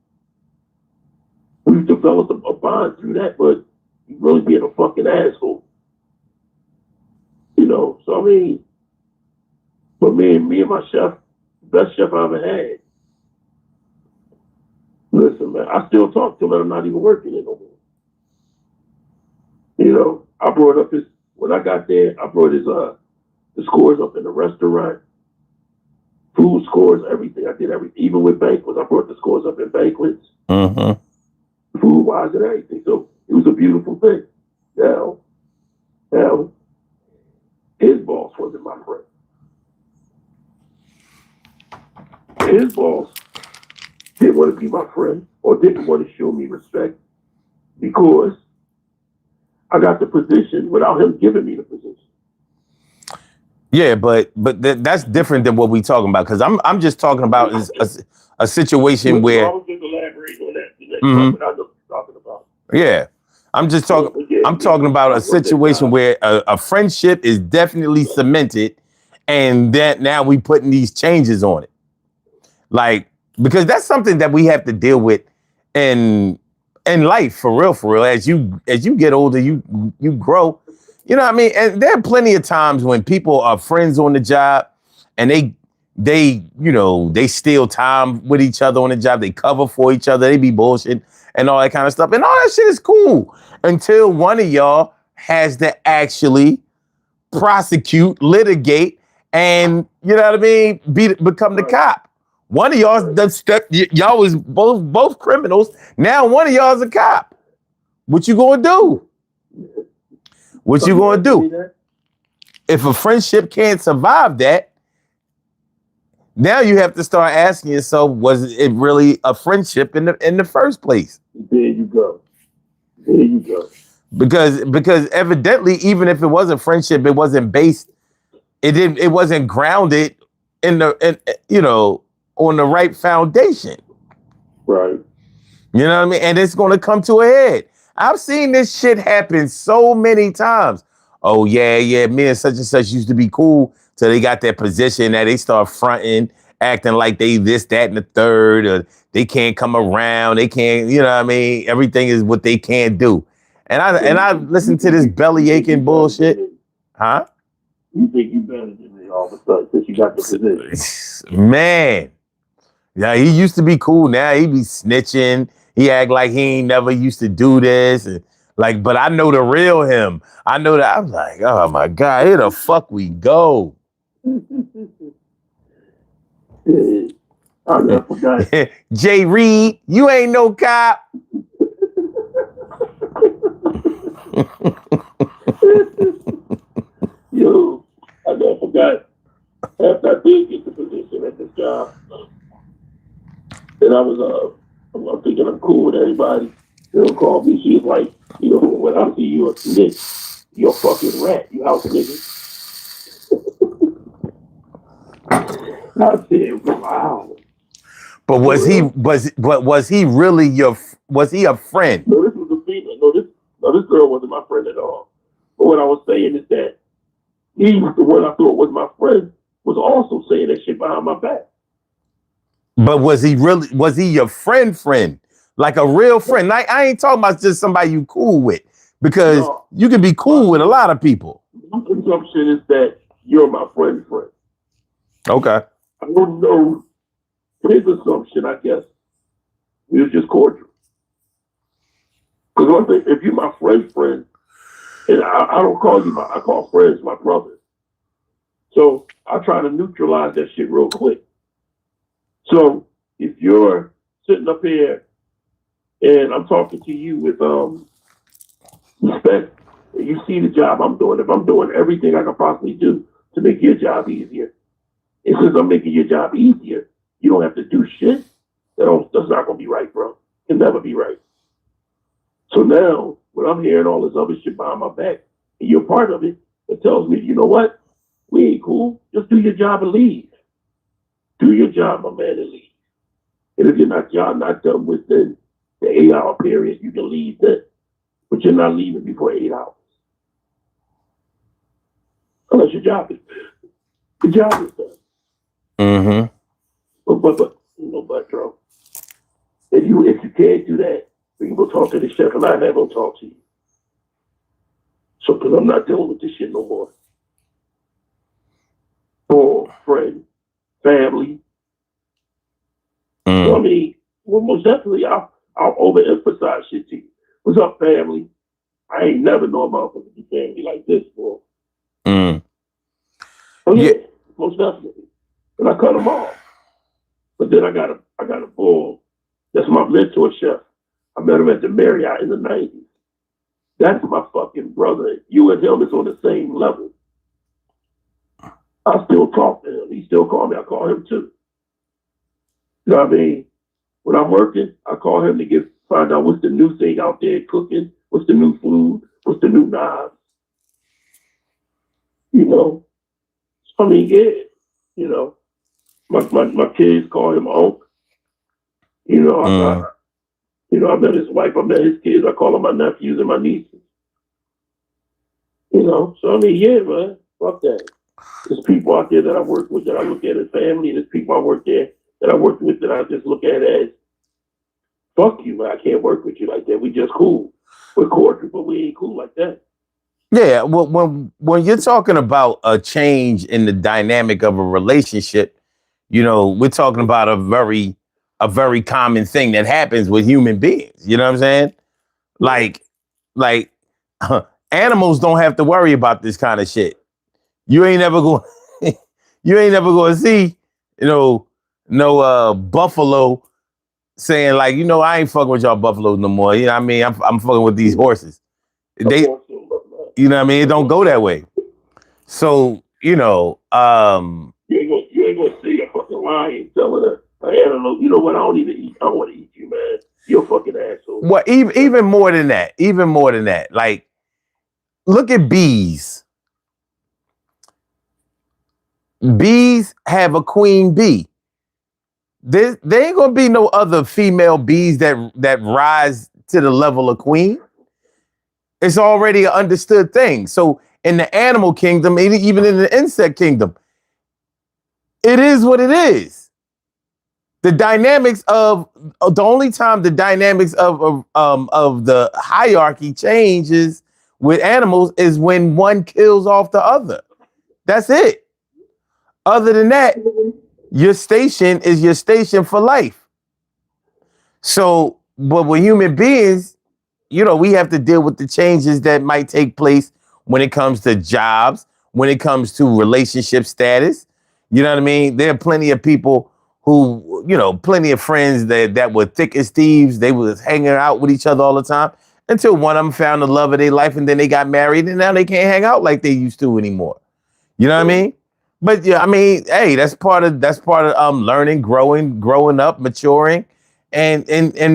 We've developed a bond through that, but you really being a fucking asshole. You know, so I mean, but me and my chef, best chef I ever had. Listen, man, I still talk to him and I'm not even working it no more. You know, I brought up when I got there, I brought the scores up in the restaurant, food scores, everything. I did everything. Even with banquets, I brought the scores up in banquets, food-wise and everything. So it was a beautiful thing. Now, his boss wasn't my friend. His boss didn't want to be my friend or didn't want to show me respect because I got the position without him giving me the position. Yeah, but that's different than what we talking about, because I'm just talking about a situation where. I was just elaborating on that. But I know what you're talking about. Yeah, I'm just talking. I'm talking about a situation where a friendship is definitely cemented, and that now we putting these changes on it, like, because that's something that we have to deal with in life for real. As you get older, you grow. You know what I mean? And there are plenty of times when people are friends on the job and they steal time with each other on the job. They cover for each other. They be bullshit and all that kind of stuff. And all that shit is cool until one of y'all has to actually prosecute, litigate, and you know what I mean, become the cop. One of y'all done stepped. Y'all was both criminals. Now one of y'all's a cop. What you gonna do? What you gonna do? If a friendship can't survive that, now you have to start asking yourself, was it really a friendship in the first place? There you go. There you go. Because evidently, even if it wasn't friendship, it wasn't based. It wasn't grounded in on the right foundation. Right. You know what I mean? And it's going to come to a head. I've seen this shit happen so many times. Oh, yeah, me and such used to be cool till they got that position that they start fronting, acting like they this, that, and the third, or they can't come around. They can't, you know what I mean? Everything is what they can't do. And I listen to this belly aching bullshit. Huh? You think you better than me all of a sudden since you got the position. Man. Yeah, he used to be cool. Now he be snitching. He act like he ain't never used to do this. And but I know the real him. I know that. I'm like, oh my God, here the fuck we go. I never forgot. Jay Reed, you ain't no cop. Yo, I never forgot. After I did get the position at this job, and I'm thinking I'm cool with everybody. They'll call me. She's like, when I see you a snitch, you're a fucking rat. You house nigga. I said, wow. But was he really was he a friend? No, this was a female. No, this girl wasn't my friend at all. But what I was saying is that he, the one I thought was my friend, was also saying that shit behind my back. But was he your friend? Like a real friend? I ain't talking about just somebody you cool with, because you can be cool with a lot of people. My assumption is that you're my friend. Okay. I don't know. His assumption, I guess, is just cordial. Because one thing, if you're my friend, and I don't call you I call friends my brothers. So I try to neutralize that shit real quick. So if you're sitting up here and I'm talking to you with respect, and you see the job I'm doing, if I'm doing everything I can possibly do to make your job easier, and since I'm making your job easier, you don't have to do shit, that's not going to be right, bro. It can never be right. So now, when I'm hearing all this other shit behind my back, and you're part of it, it tells me, you know what? We ain't cool. Just do your job and leave. Do your job, my man, and leave. And if you're not done within the 8-hour period, you can leave then. But you're not leaving before 8 hours. Unless your job is done. The job is done. Mm-hmm. But, Joe, if you can't do that, we can go talk to the chef, and I'm not going to talk to you. So, because I'm not dealing with this shit no more. Or friend, family. So, I mean, well, most definitely, I'll overemphasize shit to you. What's up, family? I ain't never known about a family like this before. Oh yeah, most definitely. And I cut them off. But then I got a bull. That's my mentor chef. I met him at the Marriott in the 90s. That's my fucking brother. You and him is on the same level. I still talk to him. He still calls me. I call him too. You know what I mean? When I'm working, I call him to find out what's the new thing out there cooking, what's the new food, what's the new knives. You know? I mean, yeah. You know, my kids call him Unc. You know, I met his wife, I met his kids, I call them my nephews and my nieces. You know, so I mean, yeah, man, fuck that. There's people out there that I work with that I look at as family, and there's people I work there that I work with that I just look at as, fuck you, man, I can't work with you like that. We just cool. We're cordial, but we ain't cool like that. Yeah, well, when you're talking about a change in the dynamic of a relationship, you know, we're talking about a very common thing that happens with human beings. You know what I'm saying? Like Animals don't have to worry about this kind of shit. You ain't never going you ain't never going to see, no buffalo saying like, I ain't fucking with y'all buffaloes no more. You know what I mean? I'm fucking with these horses. They, you know what I mean? It don't go that way. So, You ain't gonna see a fucking lion telling an animal, you know what, I don't want to eat you, man. You're a fucking asshole. Well, even more than that. Like, look at bees. Bees have a queen bee. There ain't gonna be no other female bees that rise to the level of queen. It's already an understood thing. So in the animal kingdom, even in the insect kingdom, it is what it is. The dynamics of the only time the dynamics of the hierarchy changes with animals is when one kills off the other. That's it. Other than that, your station is your station for life. So, but with human beings, we have to deal with the changes that might take place when it comes to jobs, when it comes to relationship status. You know what I mean? There are plenty of people who, plenty of friends that were thick as thieves. They was hanging out with each other all the time until one of them found the love of their life and then they got married and now they can't hang out like they used to anymore. You know what I mean? But yeah, I mean, hey, that's part of learning, growing up, maturing, and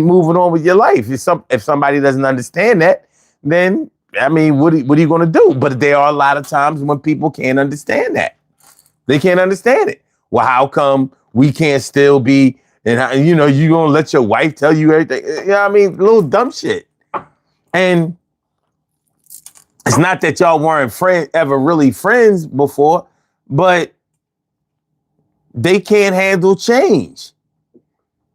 moving on with your life. If somebody doesn't understand that, then I mean, what are you going to do? But there are a lot of times when people can't understand that. They can't understand it. Well, how come we can't still be? And you gonna let your wife tell you everything? You know what I mean? Little dumb shit. And it's not that y'all weren't ever really friends before, but they can't handle change.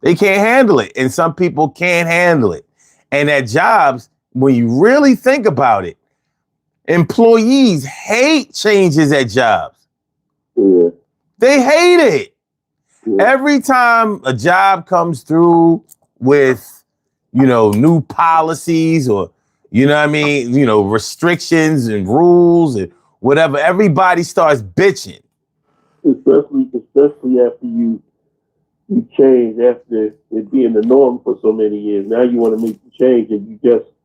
They can't handle it. And some people can't handle it. And at jobs, when you really think about it, employees hate changes at jobs. Yeah. They hate it. Yeah. Every time a job comes through with, new policies or, restrictions and rules and whatever, everybody starts bitching. Especially after you change, after it being the norm for so many years. Now you want to make the change and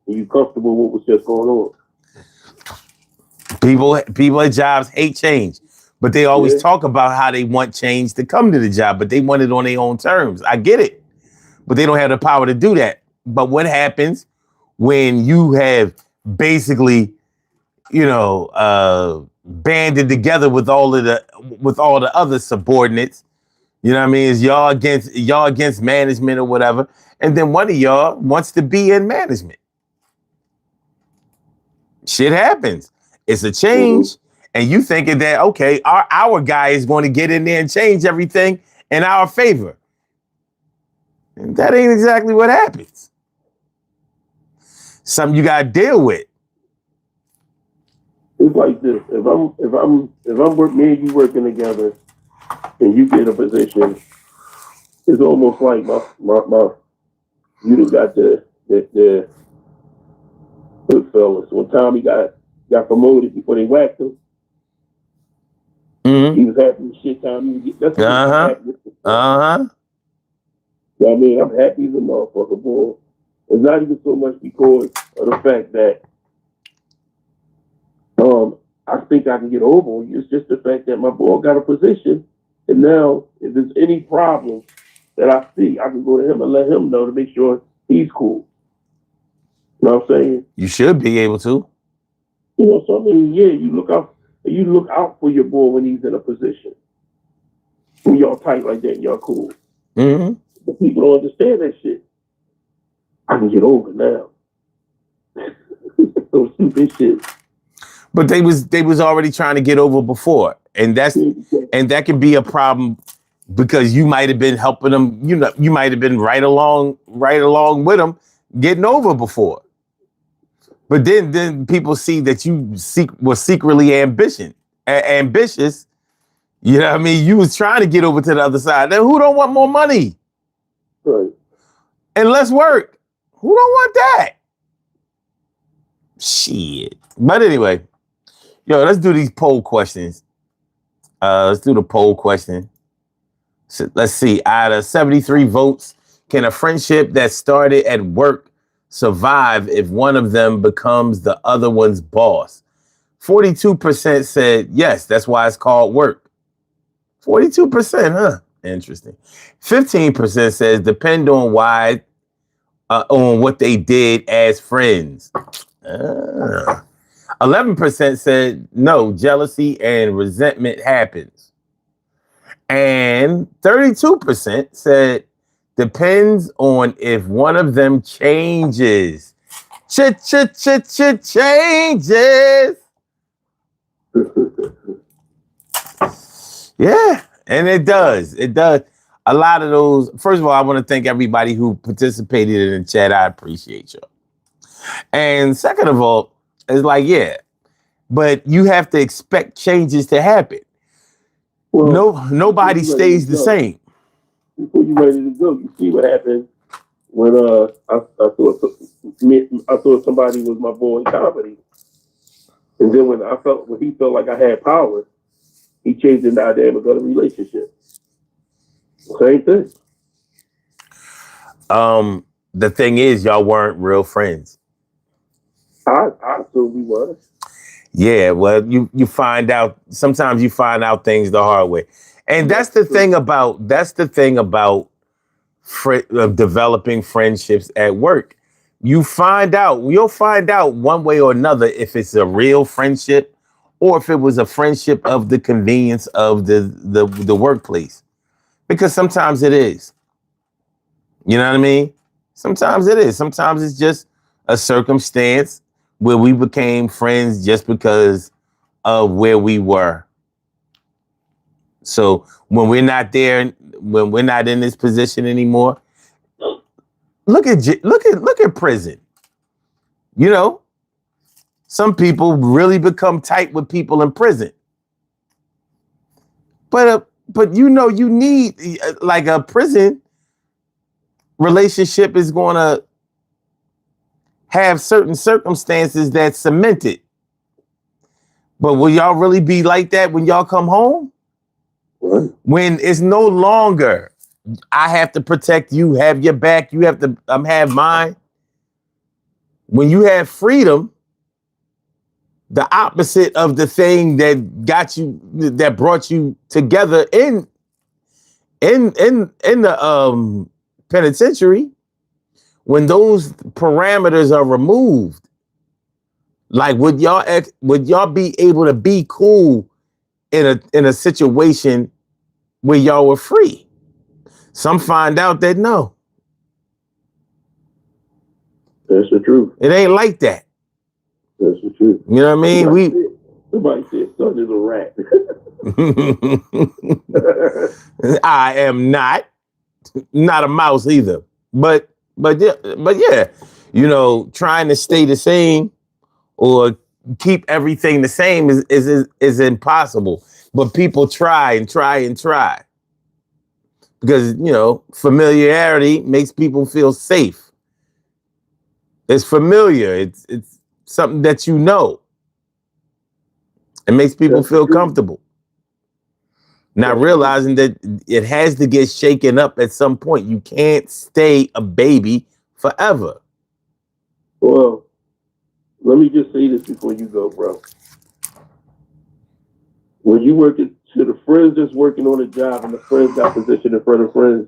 you comfortable with what's just going on. People at jobs hate change, but they always talk about how they want change to come to the job, but they want it on their own terms. I get it, but they don't have the power to do that. But what happens when you have basically, banded together with all the other subordinates? You know what I mean? Is y'all against management or whatever, and then one of y'all wants to be in management. Shit happens. It's a change, and you thinking that okay, our guy is going to get in there and change everything in our favor. And that ain't exactly what happens. Something you gotta deal with. It's like this. If I'm me and you working together, and you get a position, it's almost like my you done got the good fellas. One time he got promoted before they whacked him. Mm-hmm. He was happy as shit time. That's what happy. So, I mean, I'm happy as a motherfucker, boy. It's not even so much because of the fact that I think I can get over it. It's just the fact that my boy got a position, and now if there's any problem that I see, I can go to him and let him know to make sure he's cool. You know what I'm saying? You should be able to. So I mean, yeah, you look out for your boy when he's in a position. When y'all tight like that, y'all cool. Mm-hmm. But people don't understand that shit. I can get over it now. So stupid shit. But they was already trying to get over before, and that can be a problem because you might have been helping them. You might have been right along with them getting over before. But then people see that you were secretly ambitious. You know what I mean? You was trying to get over to the other side. Then who don't want more money? Right. And less work? Who don't want that? Shit. But anyway, yo, let's do these poll questions. Let's do the poll question. So let's see. Out of 73 votes, can a friendship that started at work survive if one of them becomes the other one's boss? 42% said yes. That's why it's called work. 42%, huh? Interesting. 15% says depend on why, on what they did as friends. 11% said no, jealousy and resentment happens. And 32% said depends on if one of them changes. Changes. Yeah, and it does. It does. A lot of those. First of all, I want to thank everybody who participated in the chat. I appreciate you. And second of all, it's like, yeah, but you have to expect changes to happen. Well, nobody stays the same. Before you ready to go, you see what happened when I thought somebody was my boy in comedy, and then when he felt like I had power, he changed the dynamic of the relationship. Same thing. The thing is, y'all weren't real friends. I assume we was. Yeah, well, you find out, sometimes you find out things the hard way. And that's the thing about developing friendships at work. You'll find out one way or another if it's a real friendship or if it was a friendship of the convenience of the workplace. Because sometimes it is. You know what I mean? Sometimes it is. Sometimes it's just a circumstance where we became friends just because of where we were. So when we're not there, when we're not in this position anymore, look at prison. You know, some people really become tight with people in prison. But you know, you need like a prison relationship is going to have certain circumstances that cement it. But will y'all really be like that when y'all come home? What? When it's no longer, I have to protect you, have your back, you have to have mine. When you have freedom, the opposite of the thing that brought you together in the penitentiary, when those parameters are removed, like would y'all be able to be cool in a situation where y'all were free? Some find out that no. That's the truth. It ain't like that. That's the truth. You know what I mean? Somebody said son is a rat. I am not a mouse either. But yeah, you know, trying to stay the same or keep everything the same is impossible. But people try and try and try. Because, you know, familiarity makes people feel safe. It's familiar. It's something that you know. It makes people feel comfortable. Not realizing that it has to get shaken up at some point. You can't stay a baby forever. Well, let me just say this before you go, bro. When you work to the friends that's working on a job and the friends got positioned in front of friends,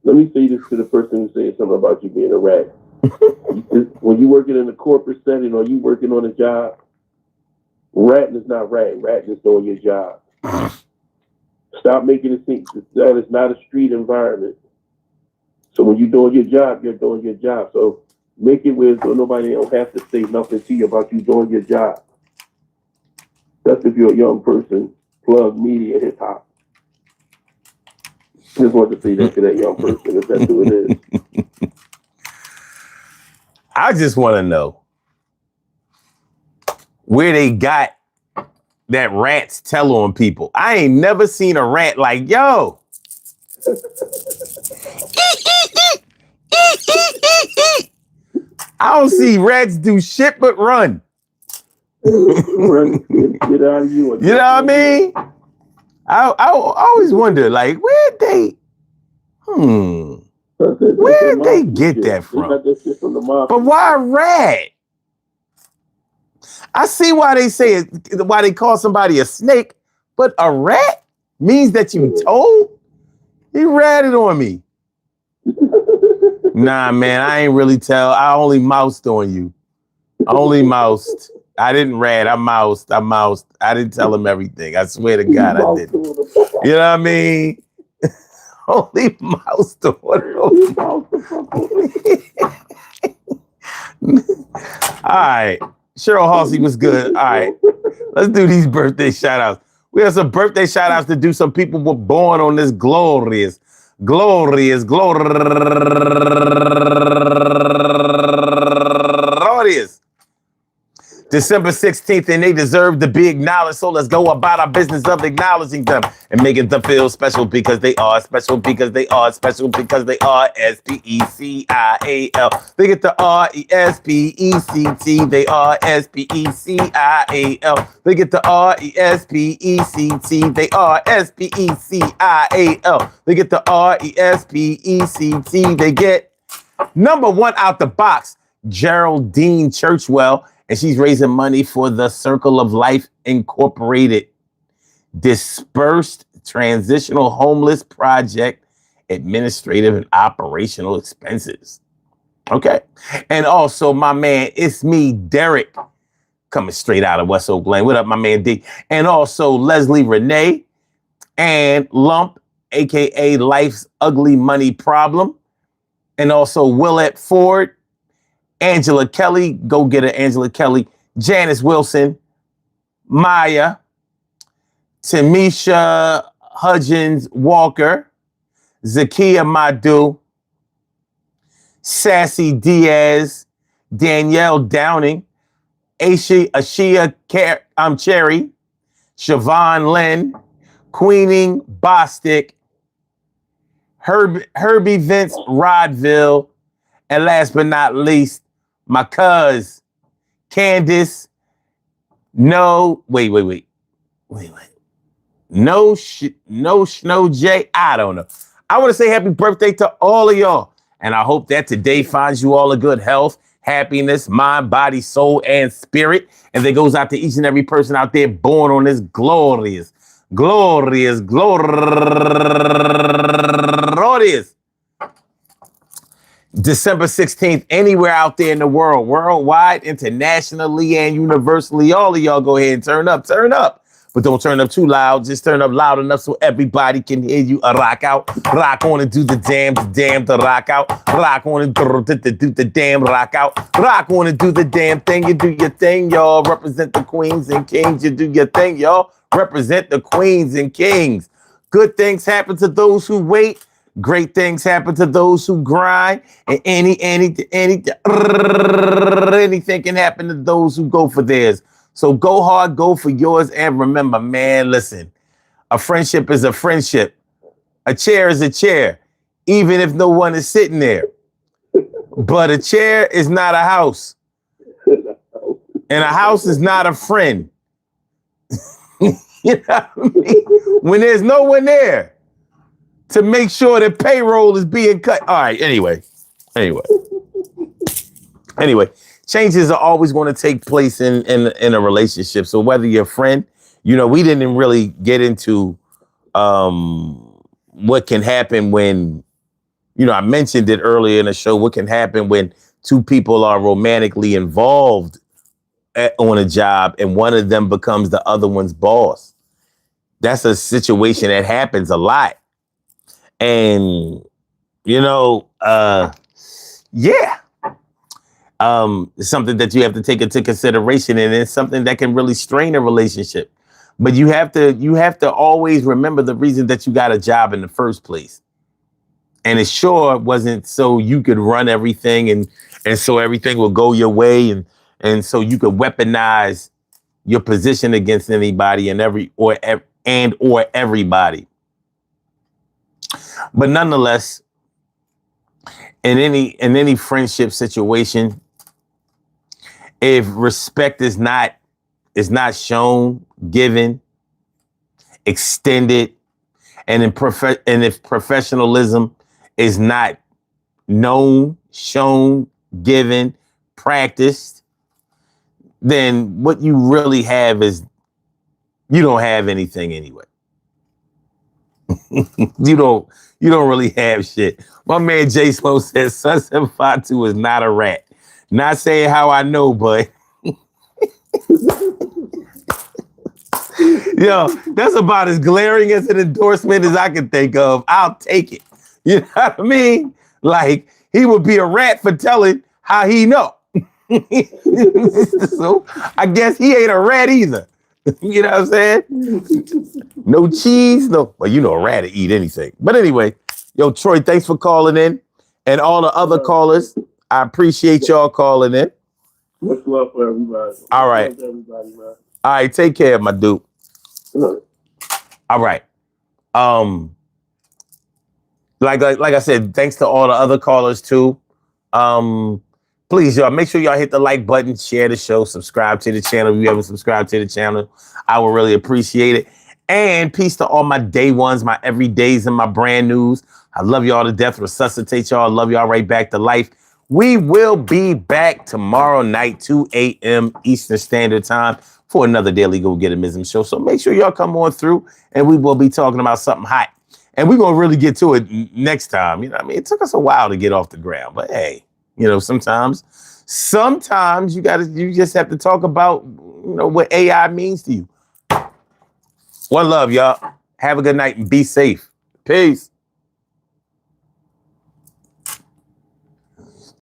let me say this to the person who's saying something about you being a rat. When you working in a corporate setting or you working on a job, ratting is not ratting. Ratting is doing your job. Stop making it think that it's not a street environment. So when you're doing your job, you're doing your job. So make it where so nobody don't have to say nothing to you about you doing your job. That's if you're a young person, plug media, hip hop. Just wanted to say that to that young person, if that's who it is. I just want to know where they got that rats tell on people. I ain't never seen a rat like, yo. I don't see rats do shit but run. Run, get out of you. You know what I mean? I always wonder, like, where'd they get that from? But why a rat? I see why they say it, why they call somebody a snake, but a rat means that you told? He ratted on me. Nah, man, I ain't really tell. I only moused on you. Only moused. I didn't rat. I moused. I didn't tell him everything. I swear to God, I didn't. You know what I mean? Only moused on him. All right. Cheryl Halsey was good. All right. Let's do these birthday shout outs. We have some birthday shout outs to do. Some people were born on this glorious December 16th, and they deserve to be acknowledged. So let's go about our business of acknowledging them and making them feel special because they are special, because they are special, because they are SPECIAL. They get the RESPECT. They are SPECIAL. They get the RESPECT. They are SPECIAL. They get the RESPECT. They get number one out the box, Geraldine Churchwell. And she's raising money for the Circle of Life Incorporated Dispersed Transitional Homeless Project Administrative and Operational Expenses. Okay. And also my man, it's me, Derek, coming straight out of West Oak Lane. What up, my man D? And also Leslie Renee and Lump, aka Life's Ugly Money Problem. And also Willette Ford, Angela Kelly, go get her, Angela Kelly, Janice Wilson, Maya, Tamisha Hudgens Walker, Zakia Madu, Sassy Diaz, Danielle Downing, Ashia Cherry, Siobhan Lynn, Queening Bostic, Herbie Vince Rodville, and last but not least, my cuz, Candace, No Snow J. I don't know. I want to say happy birthday to all of y'all. And I hope that today finds you all a good health, happiness, mind, body, soul, and spirit. And that goes out to each and every person out there born on this glorious December 16th, anywhere out there in the world, worldwide, internationally, and universally. All of y'all go ahead and turn up. But don't turn up too loud. Just turn up loud enough so everybody can hear you. Rock out. Rock on and do the damn to rock out. Rock on and do the damn rock out. Rock on and do the damn thing. You do your thing, y'all. Represent the queens and kings. You do your thing, y'all. Represent the queens and kings. Good things happen to those who wait. Great things happen to those who grind, and anything can happen to those who go for theirs. So go hard, go for yours, and remember, man, listen, a friendship is a friendship. A chair is a chair, even if no one is sitting there. But a chair is not a house, and a house is not a friend. You know what I mean? When there's no one there to make sure that payroll is being cut. All right, anyway. Changes are always going to take place in a relationship. So whether you're a friend, you know, we didn't really get into what can happen when, you know, I mentioned it earlier in the show, what can happen when two people are romantically involved on a job and one of them becomes the other one's boss. That's a situation that happens a lot. And, you know, it's something that you have to take into consideration, and it's something that can really strain a relationship. But you have to always remember the reason that you got a job in the first place. And it sure wasn't so you could run everything and so everything will go your way and so you could weaponize your position against anybody and everybody. But nonetheless, in any friendship situation, if respect is not shown, given, extended, and if professionalism is not known, shown, given, practiced, then what you really have is you don't have anything anyway. you don't really have shit. My man Jay Slow says Sunset Fatu is not a rat. Not saying how I know, but yo, that's about as glaring as an endorsement as I can think of. I'll take it. You know what I mean? Like, he would be a rat for telling how he know. So I guess he ain't a rat either. You know what I'm saying? No cheese, no. Well, you know a rat to eat anything. But anyway, yo, Troy, thanks for calling in. And all the other callers, I appreciate y'all calling in. Much love for everybody. All right. Much love to everybody, man. All right, take care, my dude. All right. Like I said, thanks to all the other callers too. Please, y'all, make sure y'all hit the like button, share the show, subscribe to the channel. If you haven't subscribed to the channel, I would really appreciate it. And peace to all my day ones, my everydays, and my brand news. I love y'all to death. Resuscitate y'all. Love y'all right back to life. We will be back tomorrow night, 2 a.m. Eastern Standard Time, for another Daily Go Getimism show. So make sure y'all come on through, and we will be talking about something hot. And we're going to really get to it next time. You know what I mean? It took us a while to get off the ground, but hey, you know, sometimes you just have to talk about, you know, what AI means to you. One love, y'all. Have a good night and be safe. Peace.